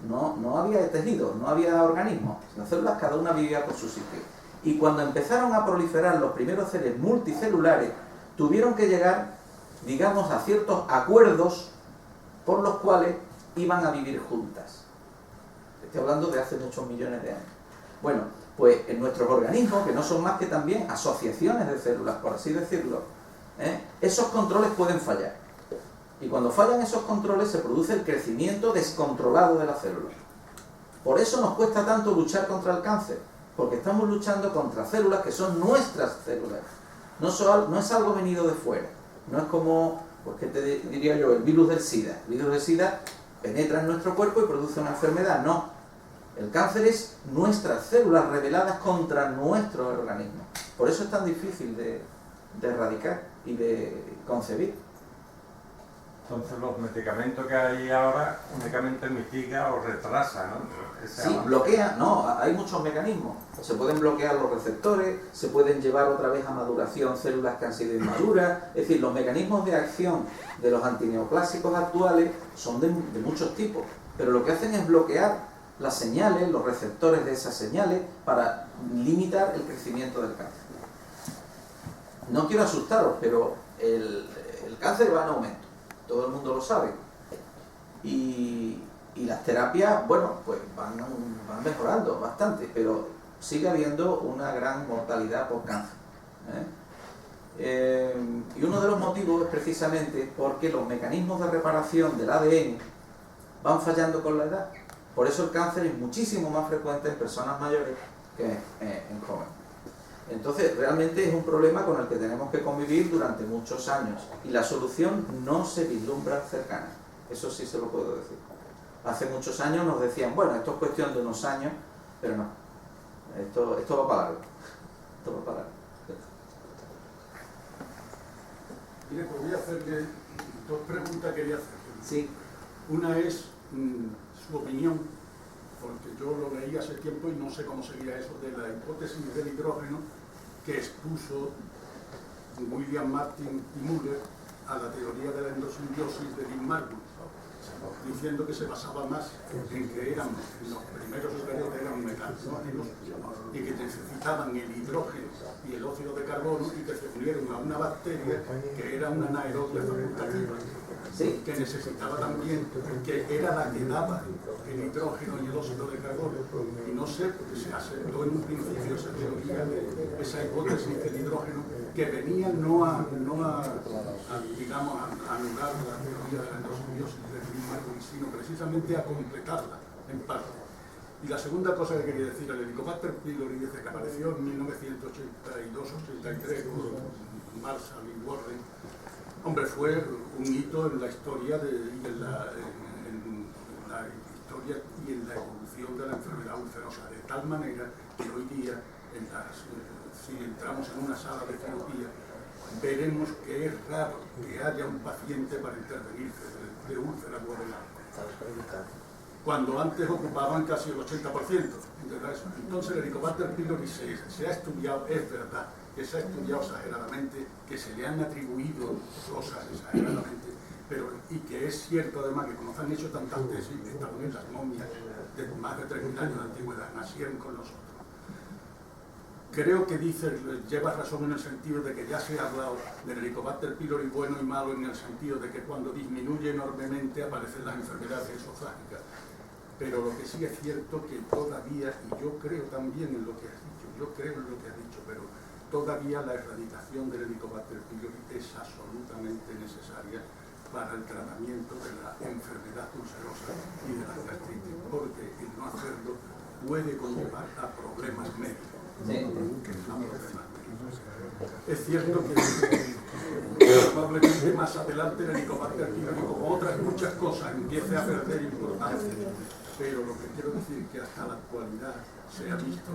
No había tejido, no había organismos. Las células cada una vivía por su sitio. Y cuando empezaron a proliferar los primeros seres multicelulares, tuvieron que llegar, digamos, a ciertos acuerdos por los cuales iban a vivir juntas. Estoy hablando de hace muchos millones de años. Bueno, pues en nuestros organismos, que no son más que también asociaciones de células, por así decirlo, esos controles pueden fallar. Y cuando fallan esos controles se produce el crecimiento descontrolado de las células. Por eso nos cuesta tanto luchar contra el cáncer, porque estamos luchando contra células que son nuestras células. No es algo venido de fuera. No es como, pues qué te diría yo, el virus del SIDA. El virus del SIDA penetra en nuestro cuerpo y produce una enfermedad. No. El cáncer es nuestras células rebeladas contra nuestro organismo. Por eso es tan difícil de erradicar y de concebir. Entonces los medicamentos que hay ahora únicamente mitiga o retrasa, ¿no? Sí, bloquea, no, hay muchos mecanismos. Se pueden bloquear los receptores, se pueden llevar otra vez a maduración células que han sido inmaduras. Es decir, los mecanismos de acción de los antineoplásicos actuales son de muchos tipos, pero lo que hacen es bloquear las señales, los receptores de esas señales, para limitar el crecimiento del cáncer. No quiero asustaros, pero el cáncer va en aumento. Todo el mundo lo sabe. Y las terapias, bueno, pues van mejorando bastante, pero sigue habiendo una gran mortalidad por cáncer. Y uno de los motivos es precisamente porque los mecanismos de reparación del ADN van fallando con la edad. Por eso el cáncer es muchísimo más frecuente en personas mayores que en jóvenes. Entonces, realmente es un problema con el que tenemos que convivir durante muchos años. Y la solución no se vislumbra cercana. Eso sí se lo puedo decir. Hace muchos años nos decían, bueno, esto es cuestión de unos años, pero no. Esto va para largo. Esto va para largo. Mire, pues voy a hacerle dos preguntas quería hacerle. Sí. Una es su opinión, porque yo lo leí hace tiempo y no sé cómo sería eso, de la hipótesis del hidrógeno que expuso William Martin y Müller a la teoría de la endosimbiosis de Lynn Margulis, diciendo que se basaba más en que los primeros eucariotas eran metanógenos y que necesitaban el hidrógeno y el óxido de carbono y que se unieron a una bacteria que era una anaerobia facultativa, Sí. que necesitaba también, que era la que daba el hidrógeno y el óxido de carbono. Y no sé, porque se aceptó en un principio esa teoría, esa hipótesis del hidrógeno, que venía no a digamos, a anular la teoría de la endosimbiosis de Lynn Margulis, sino precisamente a completarla en parte. Y la segunda cosa que quería decir, el Helicobacter pylori, desde que apareció en 1982-83 con Marshall y Warren, hombre, fue un hito en la historia en la historia y en la evolución de la enfermedad ulcerosa, de tal manera que hoy día, si entramos en una sala de cirugía, veremos que es raro que haya un paciente para intervenir de úlcera duodenal, cuando antes ocupaban casi el 80%. Entonces el Helicobacter pylori se ha estudiado, es verdad, que se ha estudiado exageradamente, que se le han atribuido cosas exageradamente, y que es cierto además que como se han hecho tantas tesis, también las momias de más de 3.000 años de antigüedad nacieron con nosotros. Creo que llevas razón en el sentido de que ya se ha hablado del Helicobacter pylori bueno y malo, en el sentido de que cuando disminuye enormemente aparecen las enfermedades esofágicas. Pero lo que sí es cierto que todavía, y yo creo también en lo que has dicho, pero todavía la erradicación del Helicobacter pylori es absolutamente necesaria para el tratamiento de la enfermedad ulcerosa y de la gastritis, porque el no hacerlo puede conllevar a problemas médicos. Sí. Es cierto que probablemente más adelante el Helicobacter pylori, como otras muchas cosas, empiece a perder importancia, pero lo que quiero decir es que hasta la actualidad se ha visto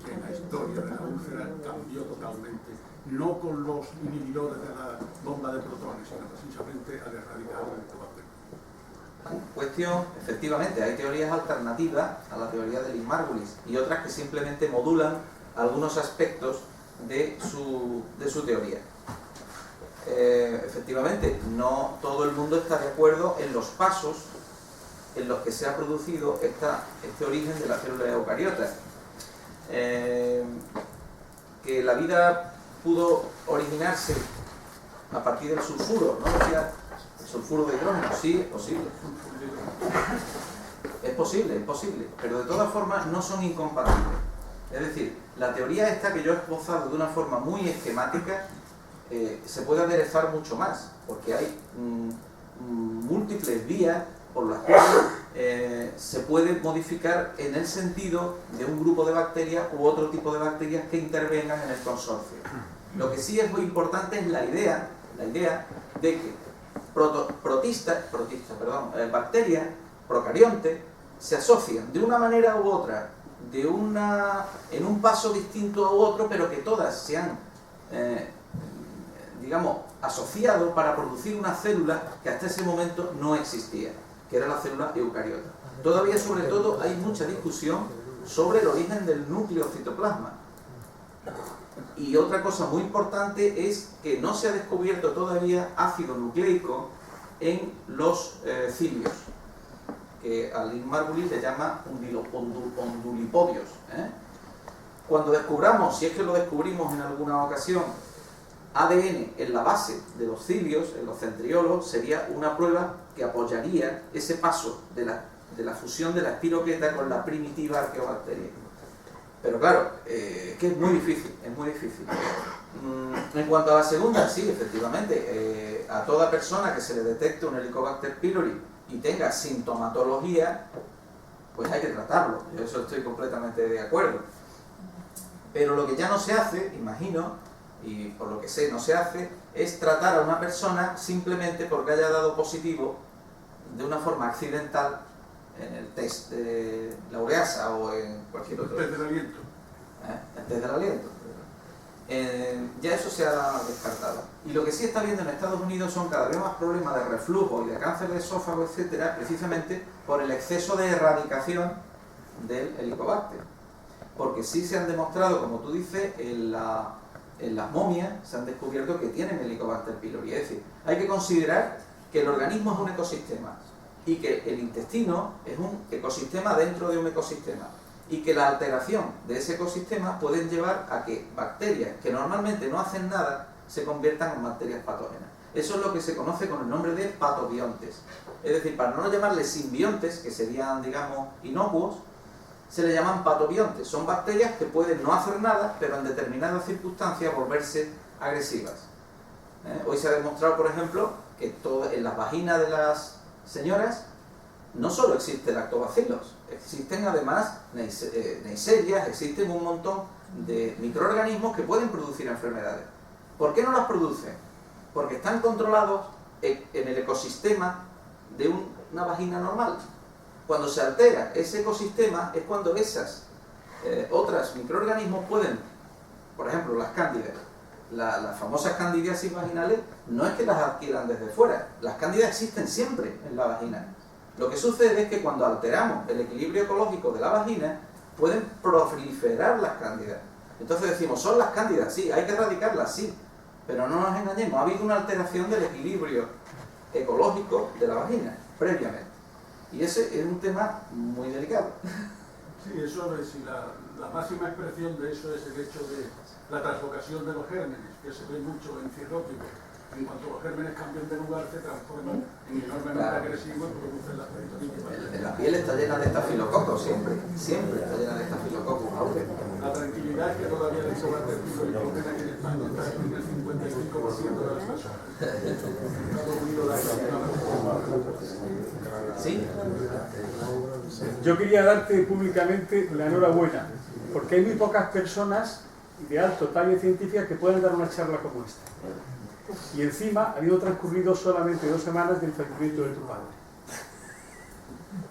que la historia de la úlcera cambió totalmente, no con los inhibidores de la bomba de protones, sino precisamente al erradicar el Helicobacter. Cuestión, efectivamente, hay teorías alternativas a la teoría de Lynn Margulis y otras que simplemente modulan algunos aspectos de su teoría. Efectivamente, no todo el mundo está de acuerdo en los pasos en los que se ha producido este origen de la célula eucariota. Que la vida pudo originarse a partir del sulfuro, ¿no? Decía, el sulfuro de hidrógeno, sí, es posible. Es posible, pero de todas formas no son incompatibles. Es decir, la teoría esta que yo he esbozado de una forma muy esquemática se puede aderezar mucho más, porque hay múltiples vías por las cuales se puede modificar en el sentido de un grupo de bacterias u otro tipo de bacterias que intervengan en el consorcio. Lo que sí es muy importante es la idea de que bacterias procariontes se asocian de una manera u otra, en un paso distinto u otro, pero que todas se han, digamos, asociado para producir una célula que hasta ese momento no existía, que era la célula eucariota. Todavía, sobre todo, hay mucha discusión sobre el origen del núcleo citoplasma. Y otra cosa muy importante es que no se ha descubierto todavía ácido nucleico en los cilios, que a Lynn Margulis le llama ondulipodios. Cuando descubramos, si es que lo descubrimos en alguna ocasión, ADN en la base de los cilios, en los centriolos, sería una prueba que apoyaría ese paso de la fusión de la espiroqueta con la primitiva arqueobacteria. Pero claro, que es muy difícil, es muy difícil. En cuanto a la segunda, sí, efectivamente, a toda persona que se le detecte un Helicobacter pylori y tenga sintomatología, pues hay que tratarlo. Yo eso estoy completamente de acuerdo. Pero lo que ya no se hace, imagino, y por lo que sé no se hace, es tratar a una persona simplemente porque haya dado positivo de una forma accidental en el test de la ureasa o en cualquier otro. El test del aliento. El test del aliento. Ya eso se ha descartado. Y lo que sí está viendo en Estados Unidos son cada vez más problemas de reflujo y de cáncer de esófago, etcétera, precisamente por el exceso de erradicación del Helicobacter. Porque sí se han demostrado, como tú dices, en las momias se han descubierto que tienen Helicobacter pylori. Es decir, hay que considerar que el organismo es un ecosistema y que el intestino es un ecosistema dentro de un ecosistema, y que la alteración de ese ecosistema pueden llevar a que bacterias que normalmente no hacen nada se conviertan en bacterias patógenas. Eso es lo que se conoce con el nombre de patobiontes. Es decir, para no llamarles simbiontes, que serían, digamos, inocuos, se le llaman patobiontes. Son bacterias que pueden no hacer nada, pero en determinadas circunstancias volverse agresivas. Hoy se ha demostrado, por ejemplo, que en las vaginas de las señoras no solo existen lactobacilos, existen además neiserias, existen un montón de microorganismos que pueden producir enfermedades. ¿Por qué no las producen? Porque están controlados en el ecosistema de una vagina normal. Cuando se altera ese ecosistema es cuando esas otros microorganismos pueden, por ejemplo, las cándidas, las famosas candidiasis vaginales, no es que las adquieran desde fuera, las cándidas existen siempre en la vagina. Lo que sucede es que cuando alteramos el equilibrio ecológico de la vagina, pueden proliferar las cándidas. Entonces decimos, ¿son las cándidas? Sí, hay que erradicarlas, sí, pero no nos engañemos, ha habido una alteración del equilibrio ecológico de la vagina, previamente. Y ese es un tema muy delicado. Sí, eso es, si la máxima expresión de eso es el hecho de la translocación de los gérmenes, que se ve mucho en cirróticos. En cuanto los gérmenes cambian de lugar, se transforman en enormemente agresivos y producen las peritonitis. La piel está llena de estafilococos, siempre está llena de estafilococos. La tranquilidad es que todavía el Helicobacter pylori aquí en España está en el 55% de las personas. Estados Unidos la ¿Sí? Yo quería darte públicamente la enhorabuena, porque hay muy pocas personas de alto talla científica que puedan dar una charla como esta. Y encima, habiendo transcurrido solamente 2 semanas del fallecimiento de tu padre.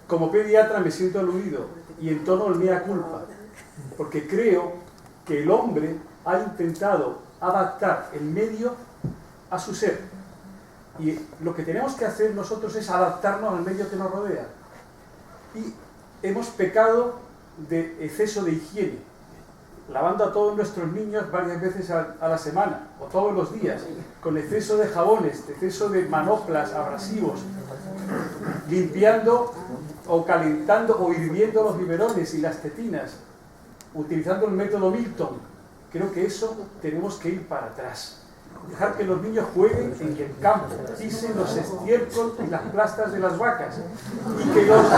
Como pediatra me siento aludido y en tono el mea culpa, porque creo que el hombre ha intentado adaptar el medio a su ser. Y lo que tenemos que hacer nosotros es adaptarnos al medio que nos rodea. Y hemos pecado de exceso de higiene, lavando a todos nuestros niños varias veces a la semana, o todos los días, con exceso de jabones, exceso de manoplas abrasivos, limpiando o calentando o hirviendo los biberones y las tetinas, utilizando el método Milton. Creo que eso tenemos que ir para atrás. Dejar que los niños jueguen en el campo, pisen los estiércoles y las plastas de las vacas, y que las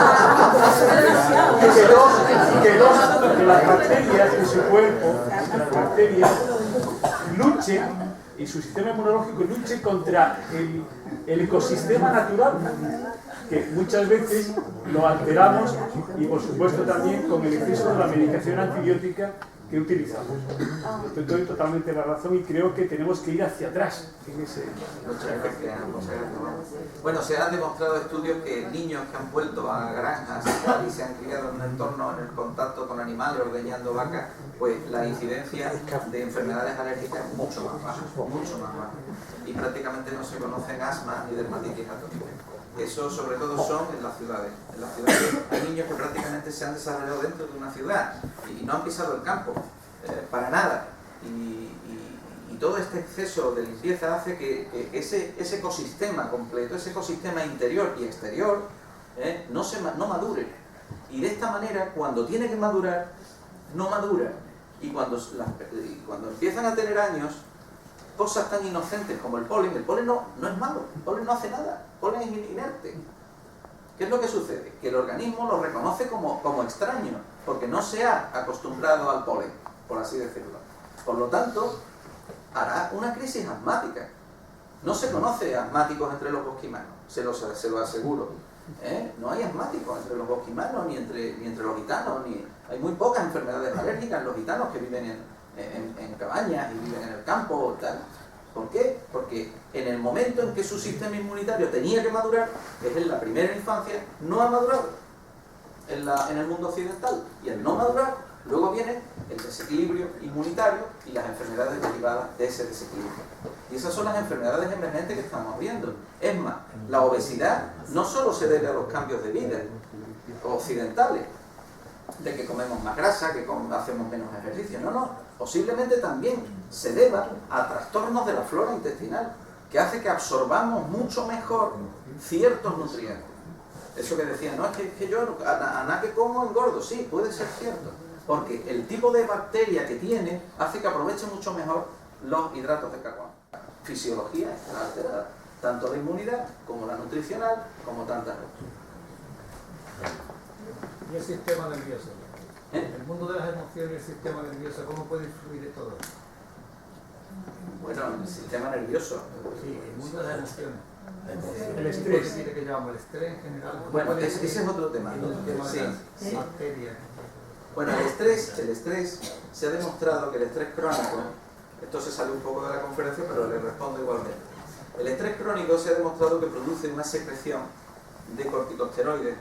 bacterias de su cuerpo, las bacterias, luchen, y su sistema inmunológico luche contra el ecosistema natural, que muchas veces lo alteramos, y por supuesto también con el exceso de la medicación antibiótica que utilizamos. Te doy totalmente la razón y creo que tenemos que ir hacia atrás en ese... Bueno, se han demostrado estudios que niños que han vuelto a granjas y se han criado en un entorno en el contacto con animales, ordeñando vacas, pues la incidencia de enfermedades alérgicas es mucho más baja, y prácticamente no se conocen asma ni dermatitis atópica. Eso sobre todo son en las ciudades. En las ciudades hay niños que prácticamente se han desarrollado dentro de una ciudad y no han pisado el campo, para nada. Y todo este exceso de limpieza hace que ese ecosistema completo, ese ecosistema interior y exterior, no madure. Y de esta manera, cuando tiene que madurar, no madura. Y cuando empiezan a tener años, cosas tan inocentes como el polen no es malo, el polen no hace nada, el polen es inerte. ¿Qué es lo que sucede? Que el organismo lo reconoce como extraño porque no se ha acostumbrado al polen, por así decirlo. Por lo tanto, hará una crisis asmática. No se conoce asmáticos entre los bosquimanos, se lo aseguro. No hay asmáticos entre los bosquimanos ni entre los gitanos, hay muy pocas enfermedades alérgicas en los gitanos que viven en cabañas y viven en el campo tal. ¿Por qué? Porque en el momento en que su sistema inmunitario tenía que madurar, que es en la primera infancia, no ha madurado en el mundo occidental. Y al no madurar, luego viene el desequilibrio inmunitario y las enfermedades derivadas de ese desequilibrio. Y esas son las enfermedades emergentes que estamos viendo. Es más, la obesidad no solo se debe a los cambios de vida occidentales, de que comemos más grasa, que hacemos menos ejercicio, no. Posiblemente también se deba a trastornos de la flora intestinal, que hace que absorbamos mucho mejor ciertos nutrientes. Eso que decían, no, es que yo a nada que como engordo, sí, puede ser cierto, porque el tipo de bacteria que tiene hace que aproveche mucho mejor los hidratos de carbono. Fisiología está alterada, tanto la inmunidad como la nutricional, como tantas otras. ¿Y el sistema nervioso? El mundo de las emociones y el sistema nervioso, ¿cómo puede influir en todo? Bueno, el sistema nervioso. Sí, el mundo de las emociones. El estrés. Que llamamos el estrés en general. Bueno, ese es otro tema. El tema de Sí. las bacterias. Bueno, el estrés, se ha demostrado que el estrés crónico, esto se sale un poco de la conferencia, pero le respondo igualmente. El estrés crónico se ha demostrado que produce una secreción de corticosteroides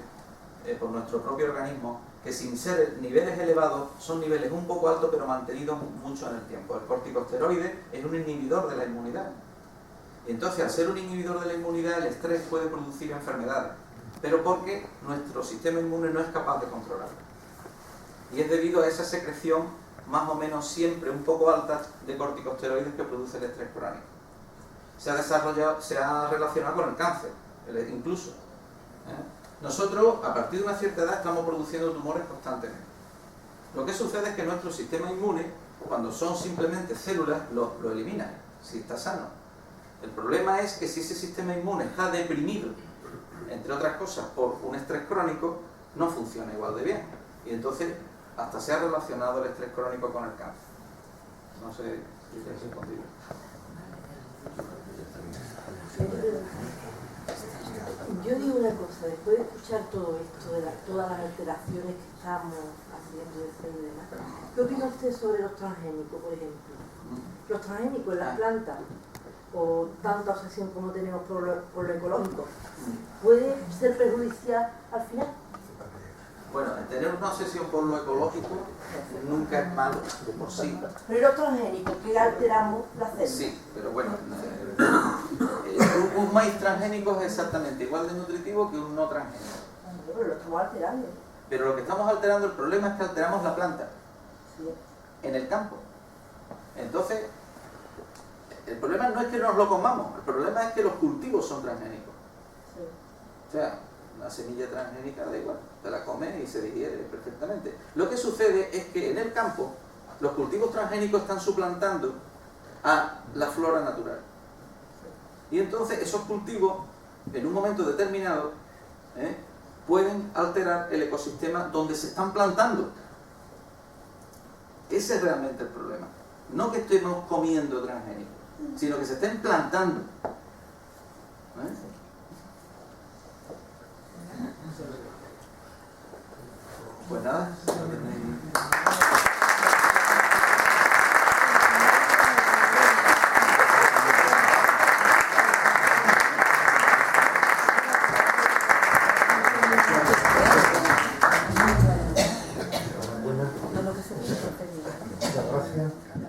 por nuestro propio organismo, que sin ser niveles elevados, son niveles un poco altos, pero mantenidos mucho en el tiempo. El corticosteroide es un inhibidor de la inmunidad. Y entonces, al ser un inhibidor de la inmunidad, el estrés puede producir enfermedades, pero porque nuestro sistema inmune no es capaz de controlarlo. Y es debido a esa secreción, más o menos siempre un poco alta, de corticosteroides que produce el estrés crónico. Se ha relacionado con el cáncer, incluso. Nosotros, a partir de una cierta edad, estamos produciendo tumores constantemente. Lo que sucede es que nuestro sistema inmune, cuando son simplemente células, lo elimina, si está sano. El problema es que si ese sistema inmune está deprimido, entre otras cosas, por un estrés crónico, no funciona igual de bien. Y entonces, hasta se ha relacionado el estrés crónico con el cáncer. No sé si te has respondido. Yo digo una cosa, después de escuchar todo esto, de todas las alteraciones que estamos haciendo y demás, ¿qué opina usted sobre los transgénicos, por ejemplo? Los transgénicos en las plantas, o tanta obsesión como tenemos por lo ecológico, ¿puede ser perjudicial al final? Bueno, tener una obsesión por lo ecológico nunca es malo de por sí. Pero los transgénicos, que alteramos la célula. Sí, pero bueno, un maíz transgénico es exactamente igual de nutritivo que un no transgénico. Pero lo estamos alterando. Pero lo que estamos alterando, el problema es que alteramos la planta en el campo. Entonces, el problema no es que nos lo comamos, el problema es que los cultivos son transgénicos. O sea, una semilla transgénica da igual, te la comes y se digiere perfectamente. Lo que sucede es que en el campo los cultivos transgénicos están suplantando a la flora natural. Y entonces esos cultivos, en un momento determinado, pueden alterar el ecosistema donde se están plantando. Ese es realmente el problema. No que estemos comiendo transgénicos, sino que se estén plantando. Pues nada. Muchas gracias.